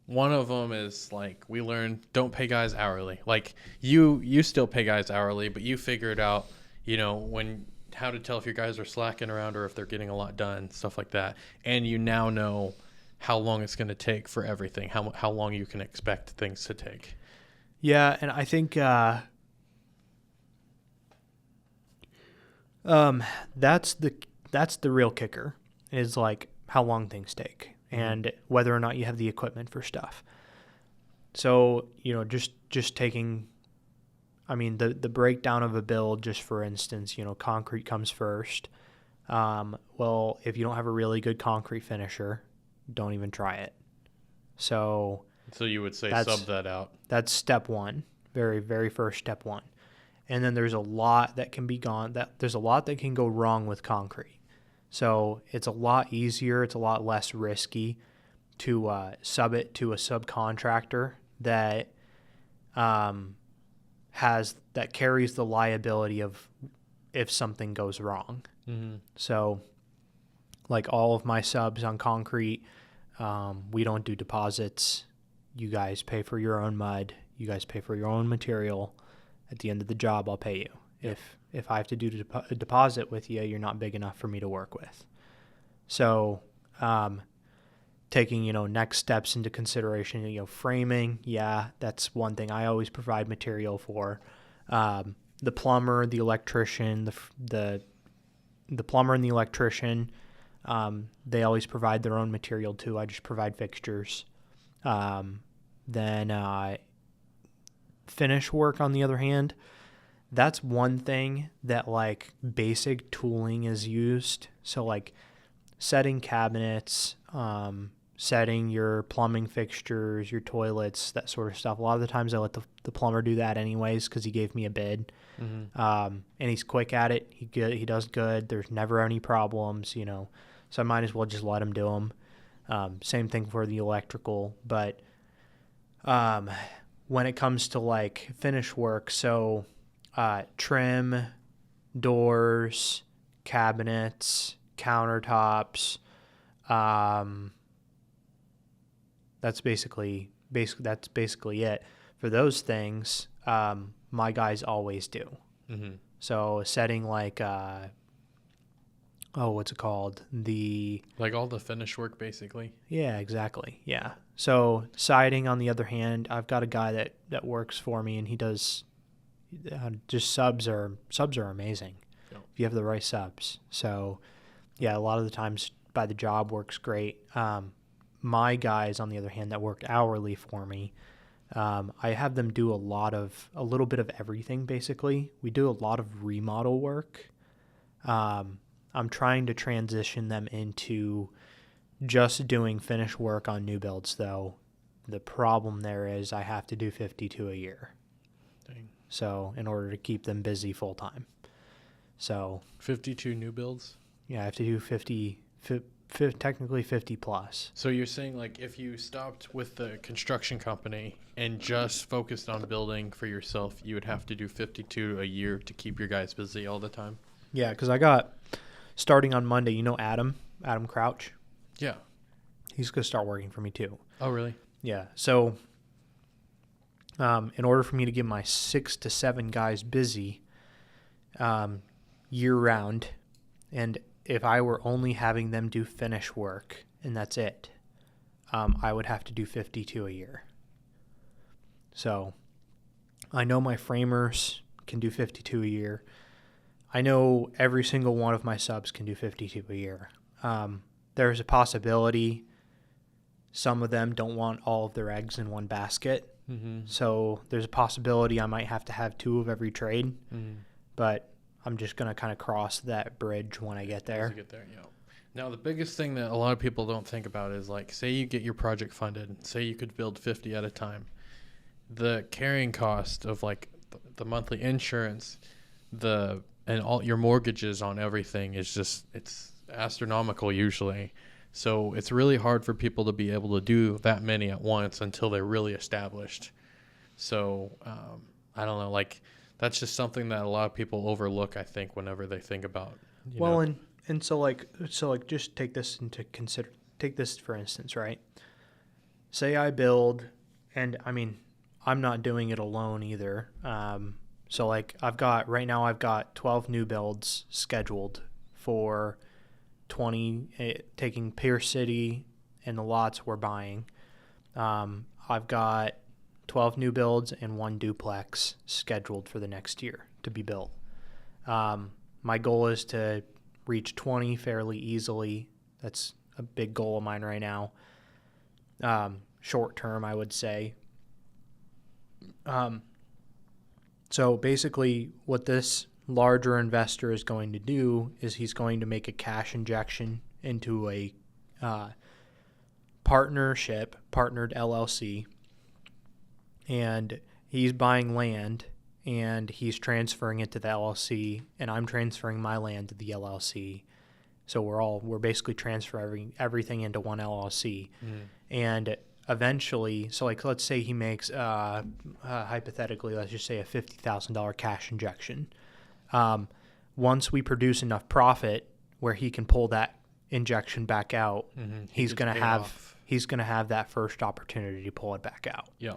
one of them is, like, we learned don't pay guys hourly. Like, you still pay guys hourly, but you figured out, how to tell if your guys are slacking around or if they're getting a lot done, stuff like that. And you now know how long it's going to take for everything, how long you can expect things to take.
Yeah, and I think that's the real kicker, is like how long things take. And whether or not you have the equipment for stuff. So, just taking, I mean, the breakdown of a build, just for instance, concrete comes first. Well, if you don't have a really good concrete finisher, don't even try it. So
you would say sub that out.
That's step 1, very, very first step 1. And then there's a lot that can there's a lot that can go wrong with concrete. So it's a lot easier, it's a lot less risky to sub it to a subcontractor that carries the liability of if something goes wrong. Mm-hmm. So, like, all of my subs on concrete, we don't do deposits. You guys pay for your own mud. You guys pay for your own material. At the end of the job, I'll pay you. If I have to do a deposit with you, you're not big enough for me to work with. So, taking, next steps into consideration, framing, that's one thing I always provide material for. The plumber, the electrician, the plumber and the electrician, they always provide their own material too. I just provide fixtures. Then finish work, on the other hand, that's one thing that, like, basic tooling is used. So, like, setting cabinets, setting your plumbing fixtures, your toilets, that sort of stuff. A lot of the times I let the plumber do that anyways because he gave me a bid.
Mm-hmm.
And he's quick at it. He does good. There's never any problems, you know. So I might as well just let him do them. Same thing for the electrical. But when it comes to like finish work, so trim, doors, cabinets, countertops, that's basically it. For those things, my guys always do.
Mm-hmm.
So setting like what's it called?
Like all the finish work, basically.
Yeah, exactly. Yeah. So siding, on the other hand, I've got a guy that works for me, and he does just subs are amazing.
Yep.
If you have the right subs. So yeah, a lot of the times by the job works great. My guys, on the other hand, that work hourly for me, I have them do a little bit of everything. Basically, we do a lot of remodel work. I'm trying to transition them into just doing finish work on new builds, though. The problem there is I have to do 52 a year.
Dang.
So in order to keep them busy full time. So
52 new builds?
Yeah, I have to do 50, technically 50 plus.
So you're saying like if you stopped with the construction company and just focused on building for yourself, you would have to do 52 a year to keep your guys busy all the time?
Yeah, because I got, starting on Monday, you know Adam Crouch?
Yeah.
He's going to start working for me too.
Oh, really?
Yeah. So in order for me to get my 6 to 7 guys busy year round, and if I were only having them do finish work and that's it, I would have to do 52 a year. So I know my framers can do 52 a year. I know every single one of my subs can do 52 a year. There's a possibility some of them don't want all of their eggs in one basket.
Mm-hmm.
So there's a possibility I might have to have 2 of every trade.
Mm-hmm.
But I'm just going to kind of cross that bridge when I get there.
Yeah. Now, the biggest thing that a lot of people don't think about is, like, say you get your project funded, say you could build 50 at a time. The carrying cost of, like, the monthly insurance, and all your mortgages on everything is just, it's astronomical usually. So it's really hard for people to be able to do that many at once until they're really established. So I don't know, like that's just something that a lot of people overlook, I think, whenever they think about.
And so just take this into consider. Take this for instance, right? Say I build, and I mean I'm not doing it alone either. So like I've got 12 new builds scheduled for 20, taking Pierce City and the lots we're buying. I've got 12 new builds and 1 duplex scheduled for the next year to be built. My goal is to reach 20 fairly easily. That's a big goal of mine right now. Short term, I would say. So basically what this larger investor is going to do is he's going to make a cash injection into a partnered LLC, and he's buying land and he's transferring it to the LLC, and I'm transferring my land to the LLC. So we're basically transferring everything into one LLC. And eventually, so like let's say he makes hypothetically, let's just say a $50,000 cash injection. Once we produce enough profit where he can pull that injection back out, he's going to have that first opportunity to pull it back out.
Yeah.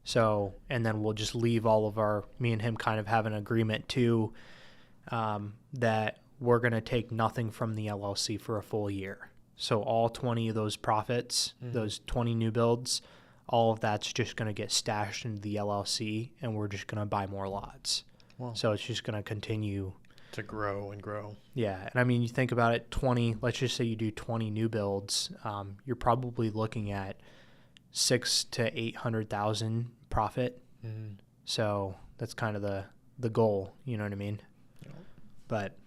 So, and then we'll just leave me and him kind of have an agreement too, that we're going to take nothing from the LLC for a full year. So all 20 of those profits, those 20 new builds, all of that's just going to get stashed into the LLC, and we're just going to buy more lots.
Wow.
So it's just going to continue
to grow and grow.
Yeah. And I mean, you think about it, let's just say you do 20 new builds, you're probably looking at 600,000 to 800,000 profit. So that's kind of the goal, you know what I mean? Yeah. But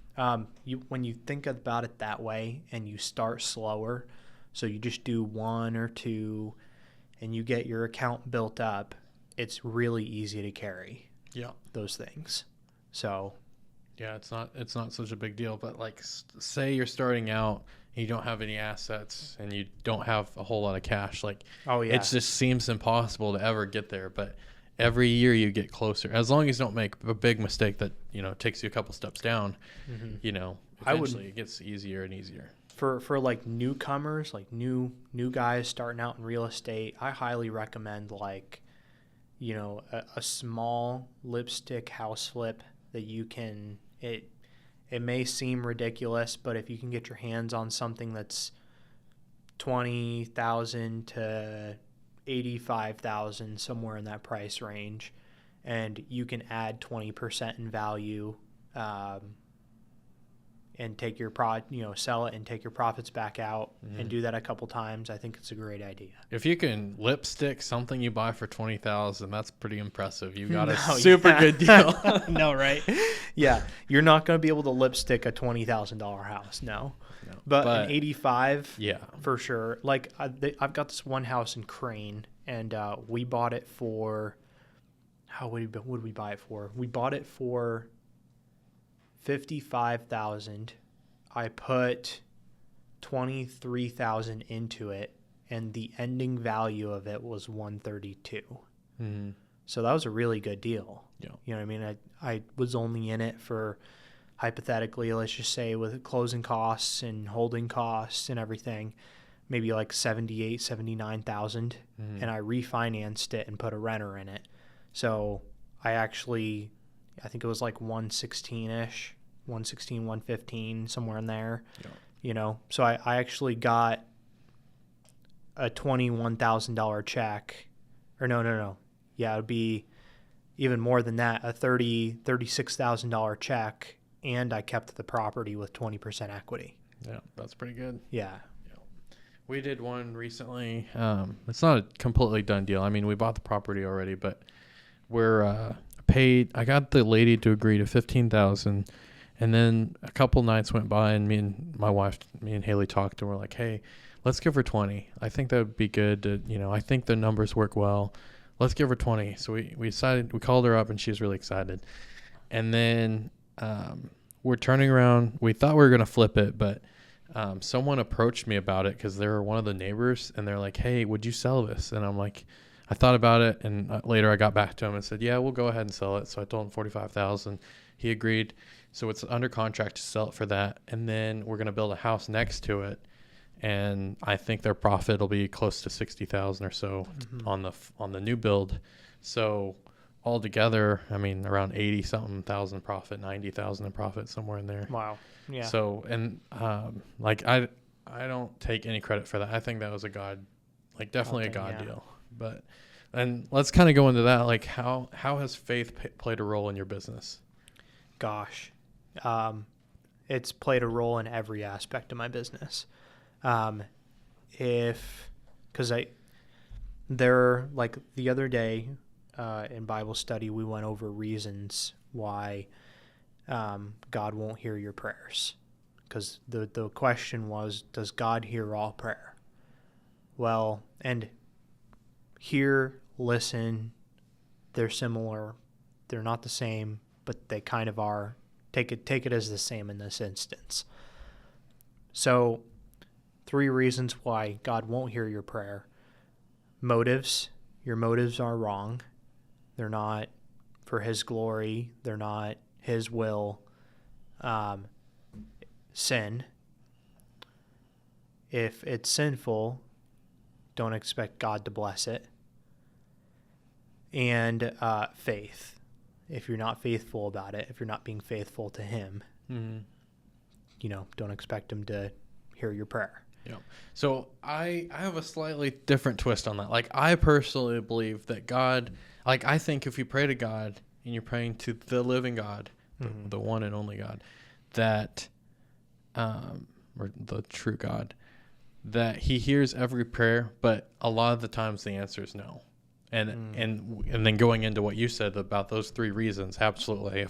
when you think about it that way and you start slower, So you just do 1 or 2 and you get your account built up. It's really easy to carry those things. So
yeah, it's not such a big deal, but like say you're starting out and you don't have any assets and you don't have a whole lot of cash, like it just seems impossible to ever get there, but every year you get closer. As long as you don't make a big mistake that, takes you a couple steps down, eventually it gets easier and easier.
For like newcomers, like new guys starting out in real estate, I highly recommend like, a small lipstick house flip that you can, it may seem ridiculous, but if you can get your hands on something that's $20,000 to $85,000, somewhere in that price range, and you can add 20% in value, and take your sell it and take your profits back out and do that a couple times, I think it's a great idea.
If you can lipstick something you buy for $20,000, that's pretty impressive. You got a super good deal.
No, right? Yeah, you're not going to be able to lipstick a $20,000 house, no. But an 85,
yeah,
for sure. Like I've got this one house in Crane, and we bought it for what did we buy it for? We bought it for $55,000. I put $23,000 into it, and the ending value of it was $132.
Mm-hmm.
So that was a really good deal.
Yeah.
You know what I mean? I was only in it for, hypothetically, let's just say with closing costs and holding costs and everything, maybe like $78,000, $79,000, and I refinanced it and put a renter in it. So I think it was like 116-ish, 116, 115, somewhere in there, So I actually got a $21,000 check, or no. Yeah, it would be even more than that, a $36,000 check, and I kept the property with 20% equity.
Yeah, that's pretty good.
Yeah.
We did one recently. It's not a completely done deal. I mean, we bought the property already, but we're paid. I got the lady to agree to $15,000, and then a couple nights went by, and me and Haley talked, and we're like, "Hey, let's give her 20. I think that would be good. I think the numbers work well. Let's give her 20." So we decided. We called her up, and she's really excited. And then we're turning around. We thought we were gonna flip it, but someone approached me about it because they were one of the neighbors, and they're like, "Hey, would you sell this?" And I'm like, I thought about it, and later I got back to him and said, "Yeah, we'll go ahead and sell it." So I told him $45,000. He agreed. So it's under contract to sell it for that, and then we're gonna build a house next to it, and I think their profit will be close to $60,000 or so on the new build. So altogether, I mean, around 80-something thousand profit, 90,000 in profit, somewhere in there.
Wow. Yeah.
So, and I don't take any credit for that. I think that was definitely a God deal. But, and let's kind of go into that. Like, how has faith played a role in your business?
Gosh, it's played a role in every aspect of my business. Because the other day in Bible study, we went over reasons why God won't hear your prayers. Because the question was, does God hear all prayer? Well, and hear, listen, they're similar. They're not the same, but they kind of are. Take it as the same in this instance. So 3 reasons why God won't hear your prayer. Motives. Your motives are wrong. They're not for his glory. They're not his will. Sin. If it's sinful, don't expect God to bless it. And faith. If you're not faithful about it, if you're not being faithful to him, don't expect him to hear your prayer.
Yeah. So I have a slightly different twist on that. Like, I personally believe that God, I think if you pray to God and you're praying to the living God, the one and only God, that, or the true God, that he hears every prayer, but a lot of the times the answer is no. And then going into what you said about those 3 reasons, absolutely.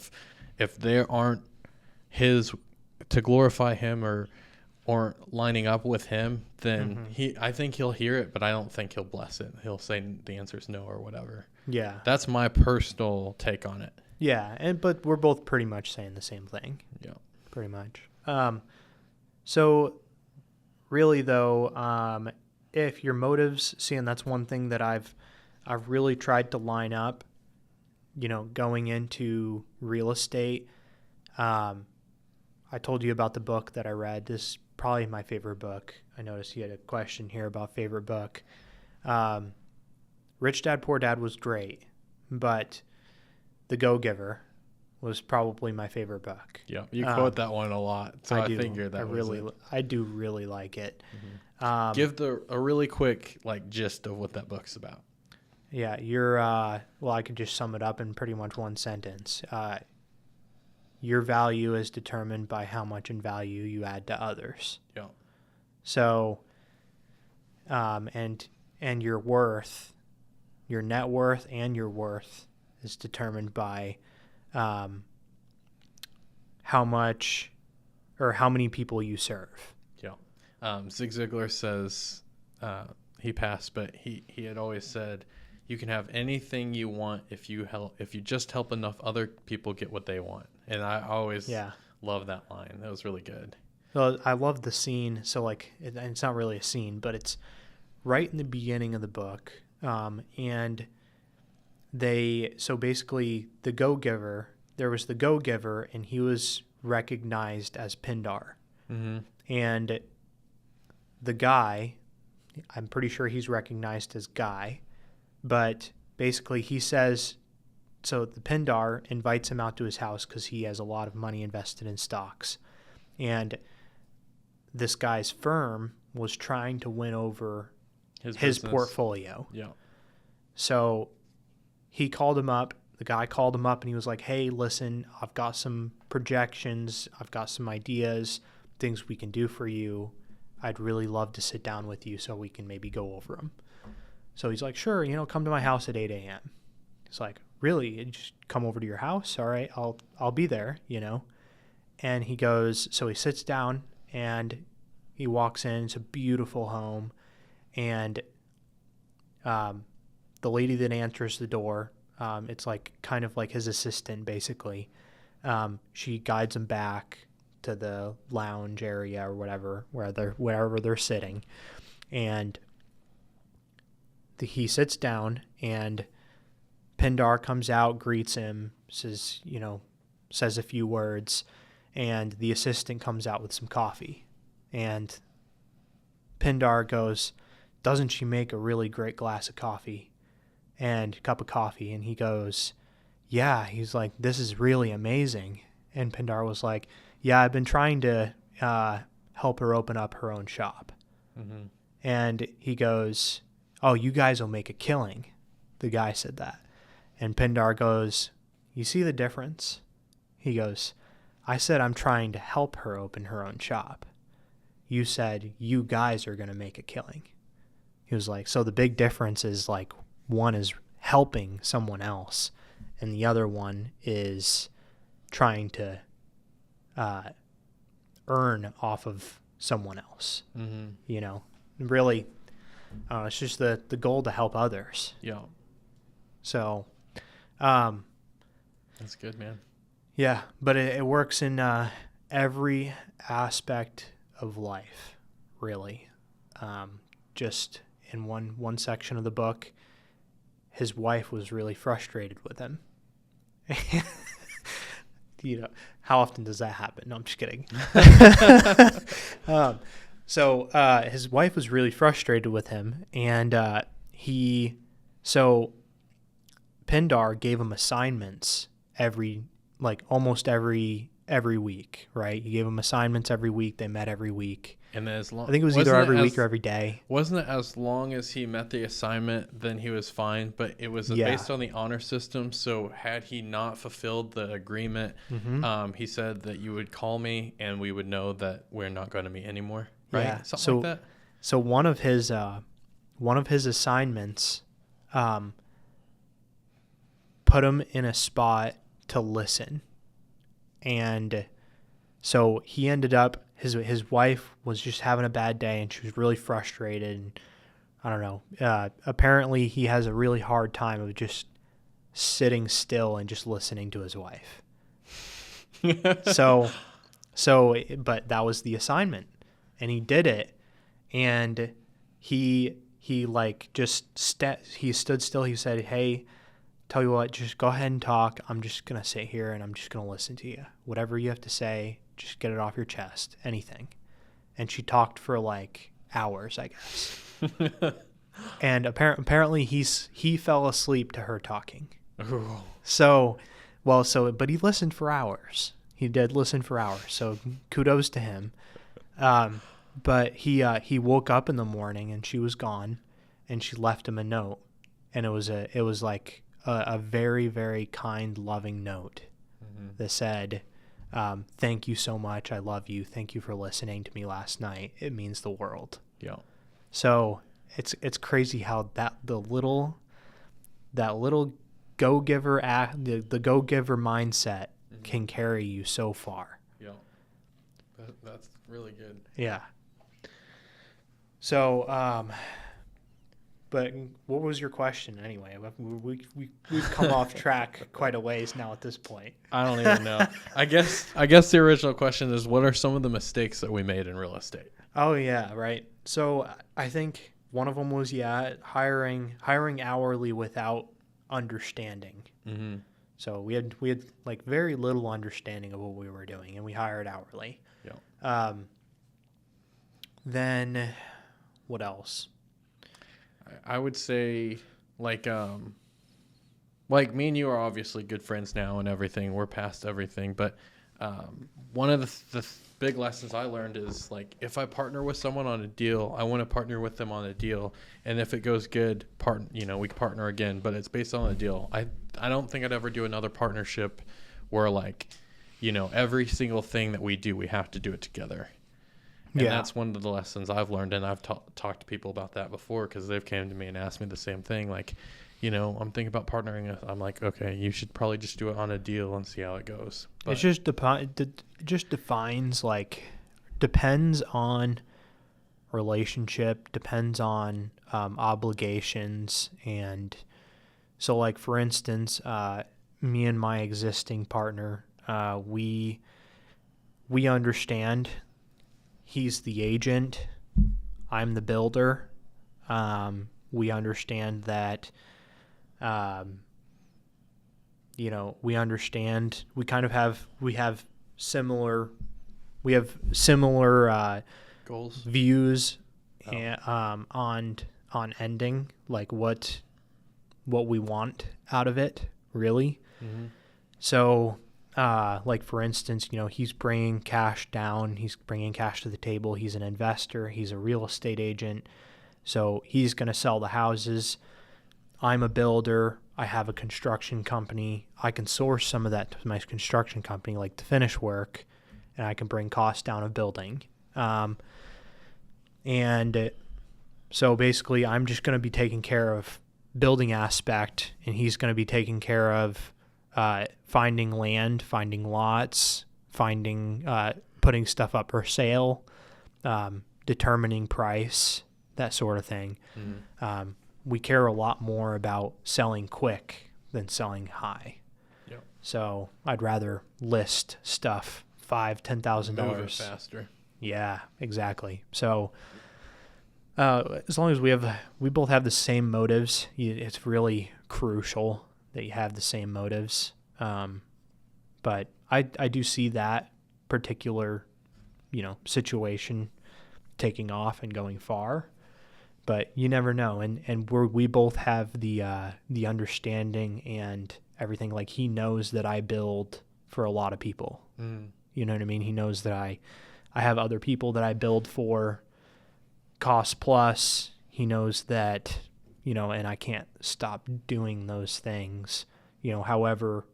If there aren't his to glorify him aren't lining up with him, then I think he'll hear it, but I don't think he'll bless it. He'll say the answer is no or whatever.
Yeah.
That's my personal take on it.
Yeah, but we're both pretty much saying the same thing.
Yeah.
Pretty much. So really though, if your motives, and that's one thing that I've really tried to line up, going into real estate. I told you about the book that I read. This is probably my favorite book. I noticed you had a question here about favorite book. Rich Dad, Poor Dad was great, but The Go-Giver was probably my favorite book.
Yeah, you quote that one a lot, so I figured that
I do really like it.
Mm-hmm. Give a really quick gist of what that book's about.
Yeah, I could just sum it up in pretty much one sentence. Your value is determined by how much in value you add to others.
Yeah.
So, and your worth, your net worth and your worth is determined by how much or how many people you serve.
Yeah. Zig Ziglar says, he passed, but he had always said, you can have anything you want if you just help enough other people get what they want. And I always love that line. That was really good.
Well, I love the scene. So it's not really a scene, but it's right in the beginning of the book. And basically the Go-Giver, there was the Go-Giver, and he was recognized as Pindar.
Mm-hmm.
And the guy, I'm pretty sure he's recognized as Guy, but basically he says, so the Pindar invites him out to his house because he has a lot of money invested in stocks. And this guy's firm was trying to win over his portfolio.
Yeah.
So he called him up. The guy called him up and he was like, hey, listen, I've got some projections. I've got some ideas, things we can do for you. I'd really love to sit down with you so we can maybe go over them. So he's like, sure, come to my house at 8 a.m. He's like, really? You just come over to your house? All right, I'll be there, And he goes, so he sits down and he walks in. It's a beautiful home. And the lady that answers the door, it's kind of like his assistant, basically. She guides him back to the lounge area or whatever, wherever they're sitting. And he sits down and Pindar comes out, greets him, says a few words, and the assistant comes out with some coffee. And Pindar goes, doesn't she make a really great glass of coffee and cup of coffee? And he goes, yeah. He's like, this is really amazing. And Pindar was like, yeah, I've been trying to help her open up her own shop.
Mm-hmm.
And he goes, oh, you guys will make a killing. The guy said that. And Pindar goes, you see the difference? He goes, I said I'm trying to help her open her own shop. You said you guys are going to make a killing. He was like, so the big difference is one is helping someone else and the other one is trying to earn off of someone else.
Mm-hmm.
Really, it's just the goal to help others.
Yeah.
So,
that's good, man.
Yeah, but it works in every aspect of life, really. Just in one section of the book, his wife was really frustrated with him. How often does that happen? No, I'm just kidding. So his wife was really frustrated with him, and Pindar gave him assignments almost every week, right? He gave him assignments every week. They met every week.
And as long,
I think it was either every week or every day.
Wasn't it as long as he met the assignment, then he was fine? But it was based on the honor system. So had he not fulfilled the agreement, he said that you would call me and we would know that we're not going to meet anymore. Right?
Yeah.
Something like that.
So one of his assignments put him in a spot to listen. And so he ended up his wife was just having a bad day and she was really frustrated. And I don't know. Apparently, he has a really hard time of just sitting still and just listening to his wife. But that was the assignment, and he did it, and he like he stood still. He said, "Hey, tell you what, just go ahead and talk. I'm just gonna sit here and I'm just gonna listen to you. Whatever you have to say, just get it off your chest. Anything." And she talked for like hours, I guess. And apparently he fell asleep to her talking.
Ooh.
But he listened for hours. He did listen for hours. So kudos to him. But he woke up in the morning and she was gone, and she left him a note, and it was like a very, very kind, loving note that said, "Thank you so much. I love you. Thank you for listening to me last night. It means the world."
Yeah.
So it's crazy how that little go-giver the go-giver mindset can carry you so far.
Yeah. That's really good.
Yeah. So, but what was your question anyway? We've come off track quite a ways now at this point.
I don't even know. I guess the original question is, what are some of the mistakes that we made in real estate?
Oh yeah, right. So I think one of them was hiring hourly without understanding. Mm-hmm. So we had like very little understanding of what we were doing, and we hired hourly. Yeah. Then what else?
I would say like me and you are obviously good friends now and everything. We're past everything, but one of the big lessons I learned is, like, if I partner with someone on a deal, I want to partner with them on a deal, and if it goes good, we partner again, but it's based on a deal. I don't think I'd ever do another partnership where, like, every single thing that we do, we have to do it together. And that's one of the lessons I've learned, and I've talked to people about that before, because they've came to me and asked me the same thing, like, I'm thinking about partnering. I'm like, okay, you should probably just do it on a deal and see how it goes. But
it's just depends on relationship, depends on obligations. And so, like, for instance, me and my existing partner, we understand he's the agent, I'm the builder. We understand that we understand we have similar
goals,
views, on ending, like what we want out of it, really. Mm-hmm. So like, for instance, he's bringing cash down, he's bringing cash to the table, he's an investor, he's a real estate agent, so he's going to sell the houses. I'm a builder. I have a construction company. I can source some of that to my construction company, like the finish work, and I can bring costs down of building. And so basically, I'm just going to be taking care of building aspect, and he's going to be taking care of finding land, finding lots, putting stuff up for sale, determining price, that sort of thing. Mm-hmm. We care a lot more about selling quick than selling high. Yep. So I'd rather list stuff $5,000-$10,000.
Move it faster.
Yeah, exactly. So as long as we both have the same motives, it's really crucial that you have the same motives. But I do see that particular, situation taking off and going far. But you never know, and we both have the understanding and everything. Like, he knows that I build for a lot of people. Mm. You know what I mean? He knows that I have other people that I build for, cost plus. He knows that, and I can't stop doing those things. However,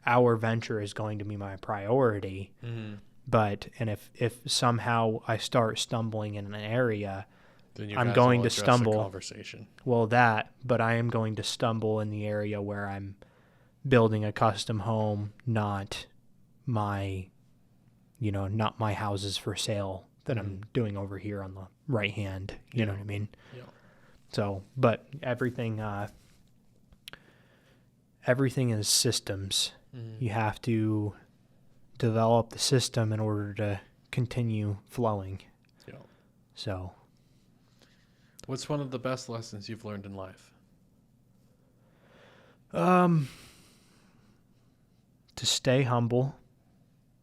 our venture is going to be my priority. Mm-hmm. But if somehow I start stumbling in an area, I'm going to stumble.
Conversation.
Well, but I am going to stumble in the area where I'm building a custom home, not my not my houses for sale that I'm doing over here on the right hand. You know what I mean?
Yeah.
So, but everything is systems. You have to develop the system in order to continue flowing.
Yeah.
So,
what's one of the best lessons you've learned in life?
To stay humble.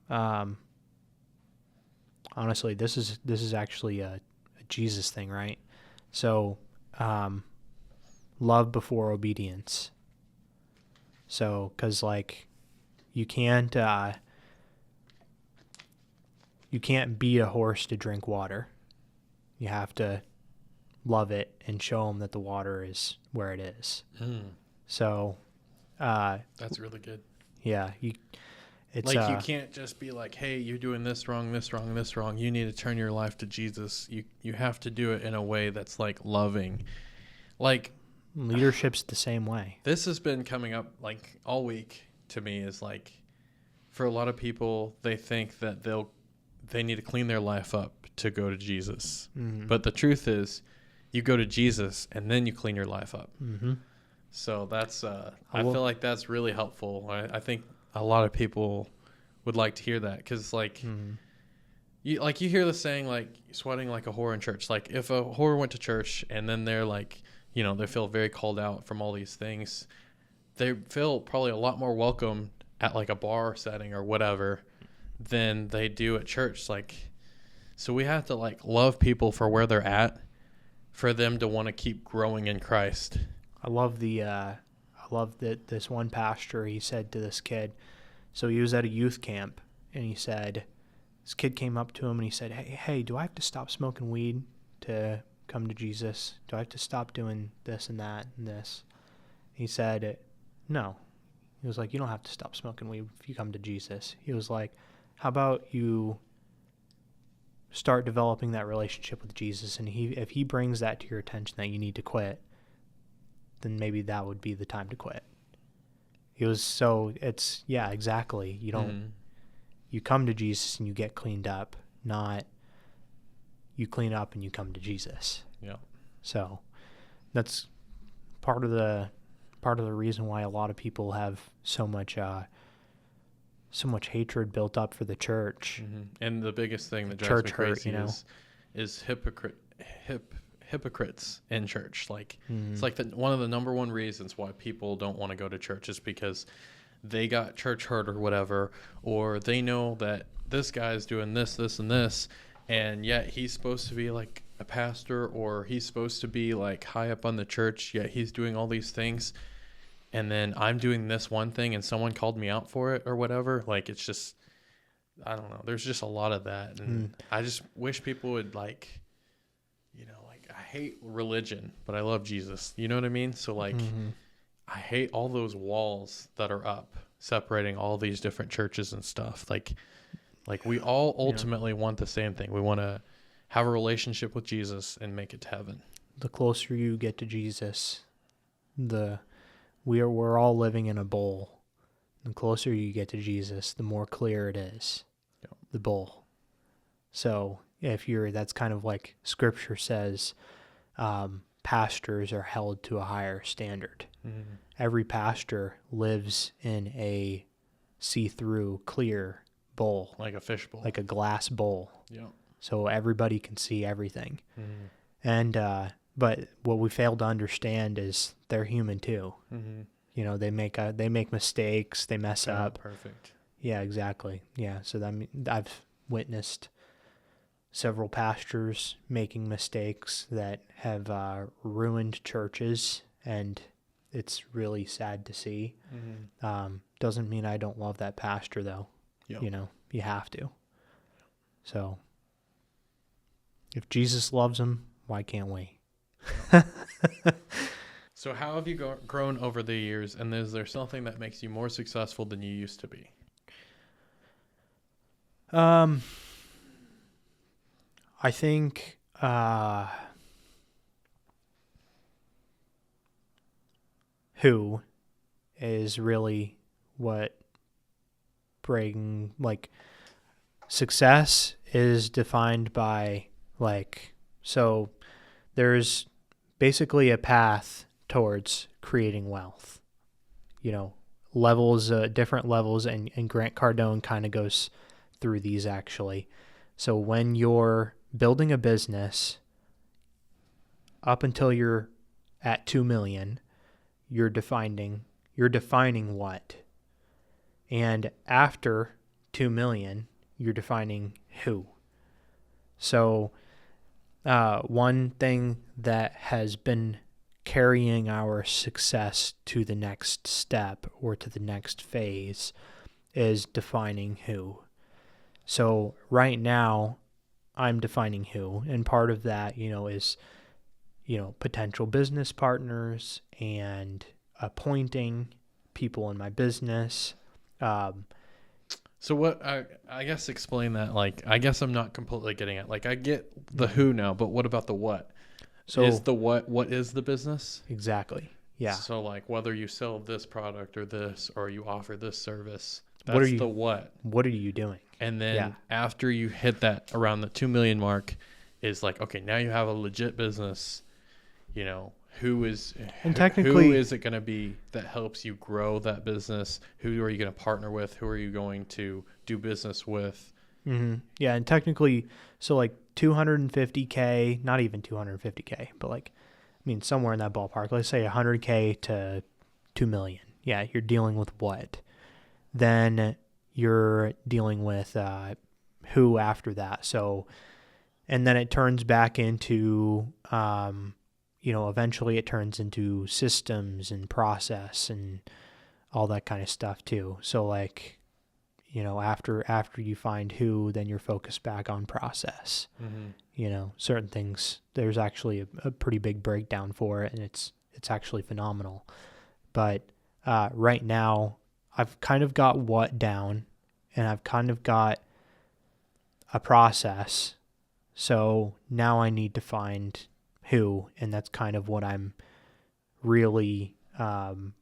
Honestly, this is actually a Jesus thing, right? So, love before obedience. So, because like you can't beat a horse to drink water. You have to love it and show them that the water is where it is. So,
that's really good.
Yeah, it's
like you can't just be like, hey, you're doing this wrong, this wrong, this wrong. You need to turn your life to Jesus. You have to do it in a way that's like loving. Like
leadership's the same way.
This has been coming up like all week to me is like, for a lot of people, they think that they need to clean their life up to go to Jesus. Mm-hmm. But the truth is, you go to Jesus and then you clean your life up. Mm-hmm. So that's I feel like that's really helpful. I think a lot of people would like to hear that because like you hear the saying like sweating like a whore in church. Like if a whore went to church and then they're like, they feel very called out from all these things, they feel probably a lot more welcome at like a bar setting or whatever than they do at church. Like, so we have to like love people for where they're at for them to want to keep growing in Christ.
I love that this one pastor, he said to this kid, so he was at a youth camp, and he said, this kid came up to him and he said, hey, do I have to stop smoking weed to come to Jesus? Do I have to stop doing this and that and this? He said, no. He was like, you don't have to stop smoking weed if you come to Jesus. He was like, how about you start developing that relationship with Jesus, and if he brings that to your attention that you need to quit, then maybe that would be the time to quit. Exactly. You don't, you come to Jesus and you get cleaned up, not you clean up and you come to Jesus.
Yeah.
So that's part of the reason why a lot of people have so much hatred built up for the church.
Mm-hmm. And the biggest thing that drives me crazy is hypocrites in church. Like it's like one of the number one reasons why people don't want to go to church is because they got church hurt or whatever, or they know that this guy's doing this, this, and this, and yet he's supposed to be like a pastor, or he's supposed to be like high up on the church, yet he's doing all these things, and then I'm doing this one thing and someone called me out for it or whatever. Like it's just, I don't know, there's just a lot of that, and I just wish people would like, I hate religion, but I love Jesus. You know what I mean? So like, I hate all those walls that are up separating all these different churches and stuff. Like we all ultimately want the same thing. We want to have a relationship with Jesus and make it to heaven.
The closer you get to Jesus, we're all living in a bowl. The closer you get to Jesus, the more clear it is. Yep. The bowl. So that's kind of like Scripture says, pastors are held to a higher standard. Mm-hmm. Every pastor lives in a see-through, clear bowl.
Like a fish bowl.
Like a glass bowl.
Yeah.
So everybody can see everything. Mm-hmm. And, but what we fail to understand is they're human too. Mm-hmm. They make mistakes, they mess up.
Perfect.
Yeah, exactly. Yeah. So I've witnessed several pastors making mistakes that have ruined churches, and it's really sad to see. Mm-hmm. Doesn't mean I don't love that pastor, though. Yep. You have to. So if Jesus loves him, why can't we?
So how have you grown over the years, and is there something that makes you more successful than you used to be?
I think who is really what success is defined by so there's basically a path towards creating wealth, levels, different levels, and Grant Cardone kind of goes through these actually. So when you're building a business, up until you're at 2 million, you're defining what, and after 2 million, you're defining who. So one thing that has been carrying our success to the next step or to the next phase is defining who. So right now I'm defining who, and part of that, is, potential business partners and appointing people in my business.
So what, I guess explain that. Like, I guess I'm not completely getting it. Like, I get the who now, but what about the what? So is the what is the business?
Exactly. Yeah.
So like whether you sell this product or this, or you offer this service,
What are you,
the what.
What are you doing?
And then after you hit that around the 2 million mark is like, okay, now you have a legit business, who is it going to be that helps you grow that business? Who are you going to partner with? Who are you going to do business with?
Mm-hmm. Yeah. And technically, so like 250K, not even 250K, but somewhere in that ballpark, let's say 100K to 2 million. Yeah. You're dealing with what? Then you're dealing with who after that. So, and then it turns back into, eventually it turns into systems and process and all that kind of stuff too. So after you find who, then you're focused back on process. Mm-hmm. Certain things, there's actually a pretty big breakdown for it, and it's actually phenomenal. But right now I've kind of got what down, and I've kind of got a process. So now I need to find who, and that's kind of what I'm really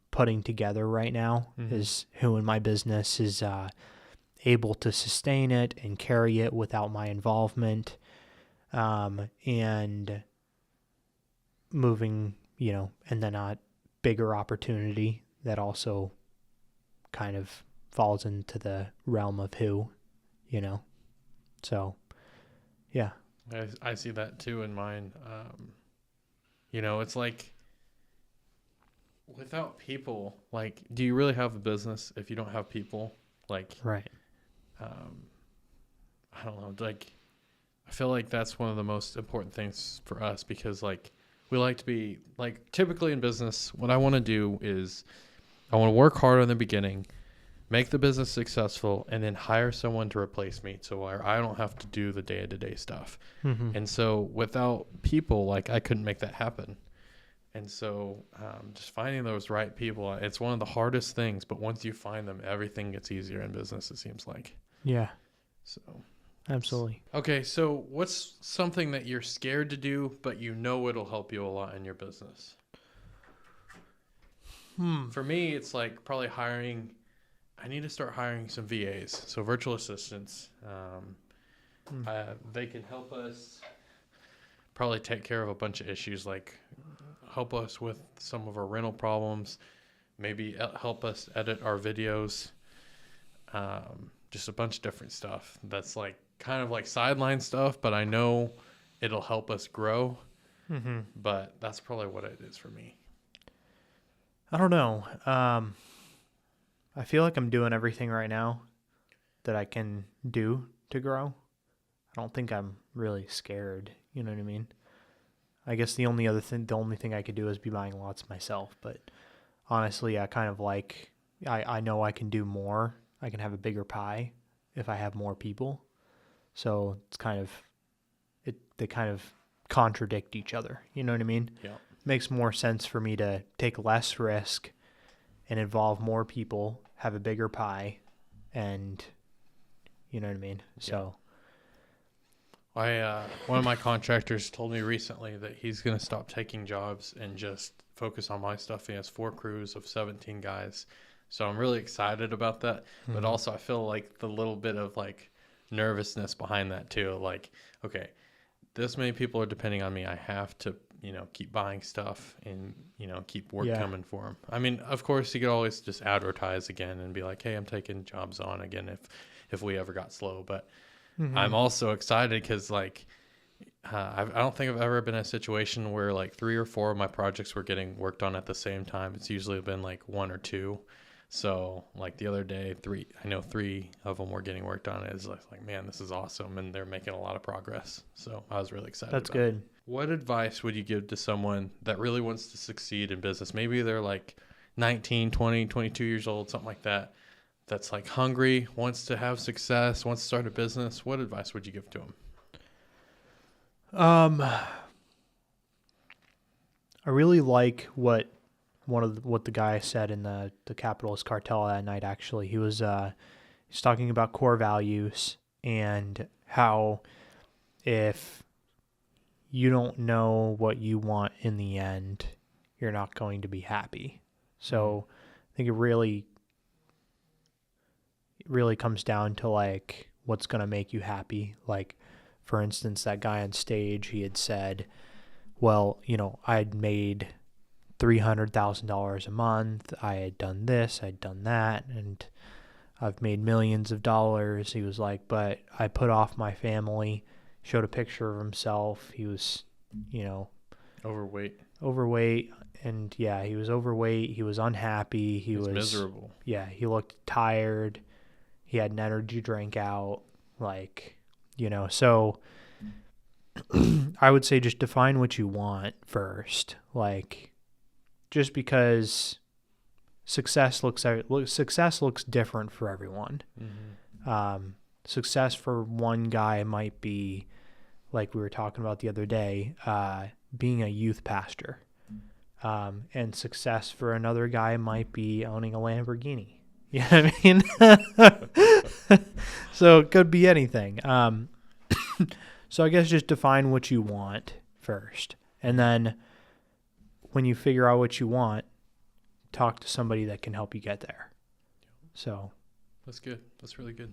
putting together right now. Mm-hmm. Is who in my business is able to sustain it and carry it without my involvement, and moving, and then a bigger opportunity that also kind of falls into the realm of who, so yeah.
I see that too in mine. It's like without people, like, do you really have a business if you don't have people? Like,
right.
I don't know. Like, I feel like that's one of the most important things for us, because like we like to be like, typically in business, what I want to do is I want to work hard in the beginning, make the business successful, and then hire someone to replace me, so I don't have to do the day-to-day stuff. Mm-hmm. And so without people, like, I couldn't make that happen. And so just finding those right people, it's one of the hardest things, but once you find them, everything gets easier in business, it seems like.
Yeah.
So
absolutely.
Okay, so what's something that you're scared to do, but it'll help you a lot in your business? For me, it's like probably I need to start hiring some VAs, so virtual assistants. They can help us probably take care of a bunch of issues, like help us with some of our rental problems, maybe help us edit our videos, just a bunch of different stuff that's like kind of like sideline stuff, but I know it'll help us grow. Mm-hmm. But that's probably what it is for me.
I don't know. I feel like I'm doing everything right now that I can do to grow. I don't think I'm really scared. You know what I mean? I guess the only thing I could do is be buying lots myself. But honestly, I kind of I know I can do more. I can have a bigger pie if I have more people. So it's they kind of contradict each other. You know what I mean?
Yeah.
It makes more sense for me to take less risk and involve more people, have a bigger pie, and you know what I mean? Yeah. So
one of my contractors told me recently that he's going to stop taking jobs and just focus on my stuff. He has 4 crews of 17 guys. So I'm really excited about that. Mm-hmm. But also I feel like the little bit of like nervousness behind that too. Like, okay, this many people are depending on me. I have to, keep buying stuff and, keep work coming for them. I mean, of course, you could always just advertise again and be like, hey, I'm taking jobs on again if we ever got slow. But I'm also excited because, like, I don't think I've ever been in a situation where, like, 3 or 4 of my projects were getting worked on at the same time. It's usually been, like, 1 or 2. So, like, the other day, 3 of them were getting worked on. It's like, man, this is awesome, and they're making a lot of progress. So I was really excited.
That's good.
What advice would you give to someone that really wants to succeed in business? Maybe they're like 19, 20, 22 years old, something like that, that's like hungry, wants to have success, wants to start a business. What advice would you give to them?
I really like what the guy said in the Capitalist Cartel that night. Actually, he's talking about core values and how if you don't know what you want in the end, you're not going to be happy. So I think it really comes down to, like, what's going to make you happy. Like, for instance, that guy on stage, he had said, well, I had made $300,000 a month. I had done this, I'd done that, and I've made millions of dollars. He was like, but I put off my family. Showed a picture of himself. He was,
overweight,
and he was overweight. He was unhappy. He was
miserable.
Yeah, he looked tired. He had an energy drink out, like, so I would say just define what you want first. Like, just because success looks different for everyone. Success for one guy might be, like we were talking about the other day, being a youth pastor. And success for another guy might be owning a Lamborghini. You know what I mean? So it could be anything. So I guess just define what you want first. And then when you figure out what you want, talk to somebody that can help you get there. So
that's good. That's really good.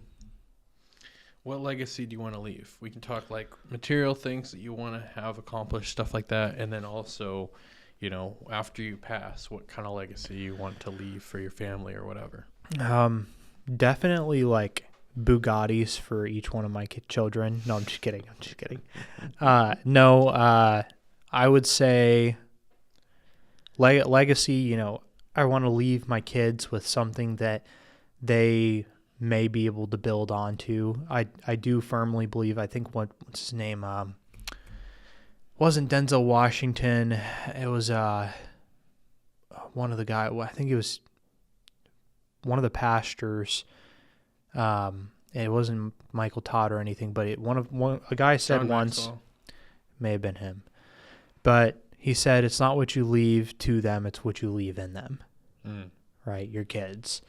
What legacy do you want to leave? We can talk like material things that you want to have accomplished, stuff like that. And then also, after you pass, what kind of legacy you want to leave for your family or whatever.
Definitely like Bugattis for each one of my children. No, I'm just kidding. I would say legacy, I want to leave my kids with something that they may be able to build onto. I do firmly believe, I think what's his name? Wasn't Denzel Washington. It was one of the guys, I think it was one of the pastors. It wasn't Michael Todd or anything, but a guy said once, may have been him, but he said, it's not what you leave to them, it's what you leave in them. Right? Your kids.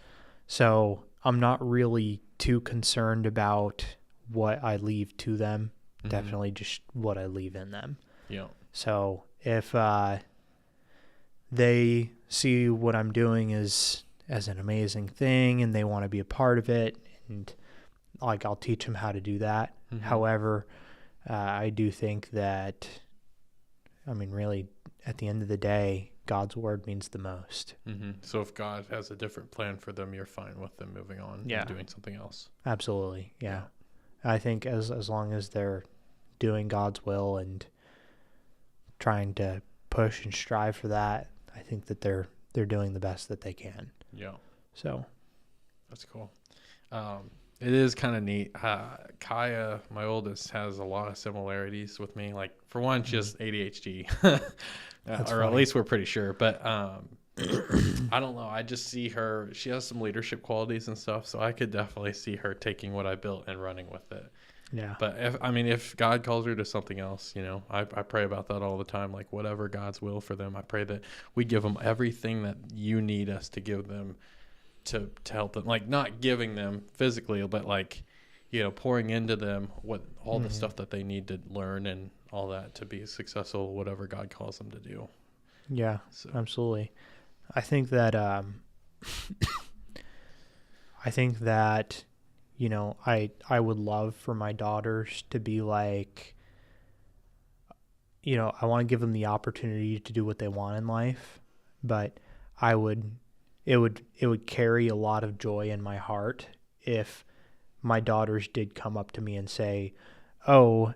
So I'm not really too concerned about what I leave to them. Definitely just what I leave in them.
Yeah.
So if they see what I'm doing as an amazing thing and they want to be a part of it, and like I'll teach them how to do that. However, I do think that, really at the end of the day, God's word means the most.
So if God has a different plan for them, you're fine with them moving on and doing something else.
Absolutely. Yeah. I think as long as they're doing God's will and trying to push and strive for that, I think that they're doing the best that they can.
Yeah.
So
that's cool. It is kind of neat. Kaya, my oldest, has a lot of similarities with me. Like, for one, she has ADHD, or funny. At least we're pretty sure. But I don't know. I just see her. She has some leadership qualities and stuff, so I could definitely see her taking what I built and running with it.
Yeah.
But if God calls her to something else, I pray about that all the time. Like, whatever God's will for them, I pray that we give them everything that you need us to give them to help them. Like, not giving them physically, but like, pouring into them what all the stuff that they need to learn and all that to be successful, whatever God calls them to do.
Yeah, so. Absolutely. I think that you know, I would love for my daughters to be like, you know, I want to give them the opportunity to do what they want in life, but it would carry a lot of joy in my heart if my daughters did come up to me and say, "Oh,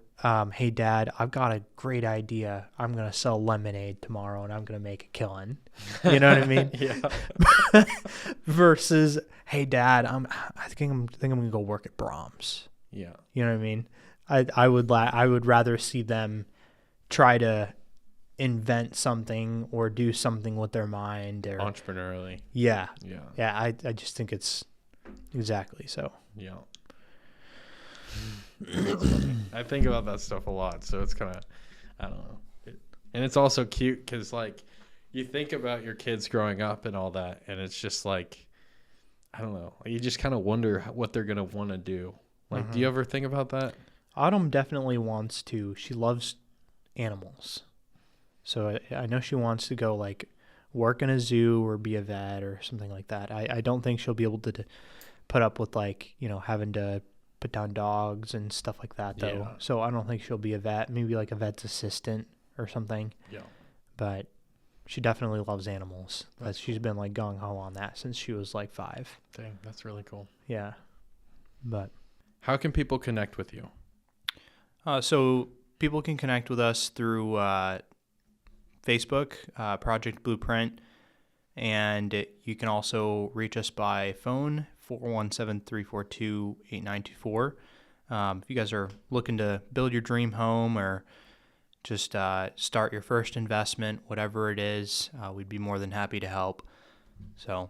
hey Dad, I've got a great idea. I'm going to sell lemonade tomorrow and I'm going to make a killing." You know what I mean?
Yeah.
Versus, "Hey Dad, I think I'm going to go work at Brahms."
Yeah.
You know what I mean? I would rather see them try to invent something or do something with their mind, or
Entrepreneurially.
yeah.
Yeah.
I just think it's exactly so.
Yeah. I think about that stuff a lot, so it's kind of, I don't know. And it's also cute because, like, you think about your kids growing up and all that, and it's just like, I don't know. You just kind of wonder what they're going to want to do. Like, do you ever think about that?
Autumn definitely wants to. She loves animals. So I know she wants to go, like, work in a zoo or be a vet or something like that. I don't think she'll be able to put up with, like, you know, having to put down dogs and stuff like that, though.
Yeah.
So I don't think she'll be a vet. Maybe like a vet's assistant or something.
Yeah.
But she definitely loves animals. But she's been like gung-ho on that since she was like 5.
Dang, that's really cool.
Yeah. But
how can people connect with you?
so people can connect with us through Facebook, Project Blueprint, and you can also reach us by phone, 417-342-8924. If you guys are looking to build your dream home or just start your first investment, whatever it is, we'd be more than happy to help. So,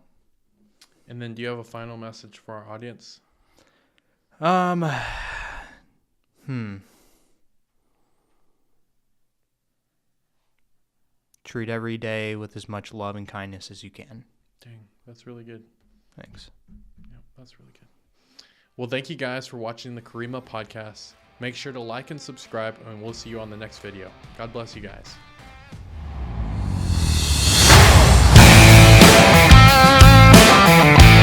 and then do you have a final message for our audience?
Treat every day with as much love and kindness as you can.
Dang, that's really good.
Thanks.
Yeah, that's really good. Well, thank you guys for watching the Karima podcast. Make sure to like and subscribe, and we'll see you on the next video. God bless you guys.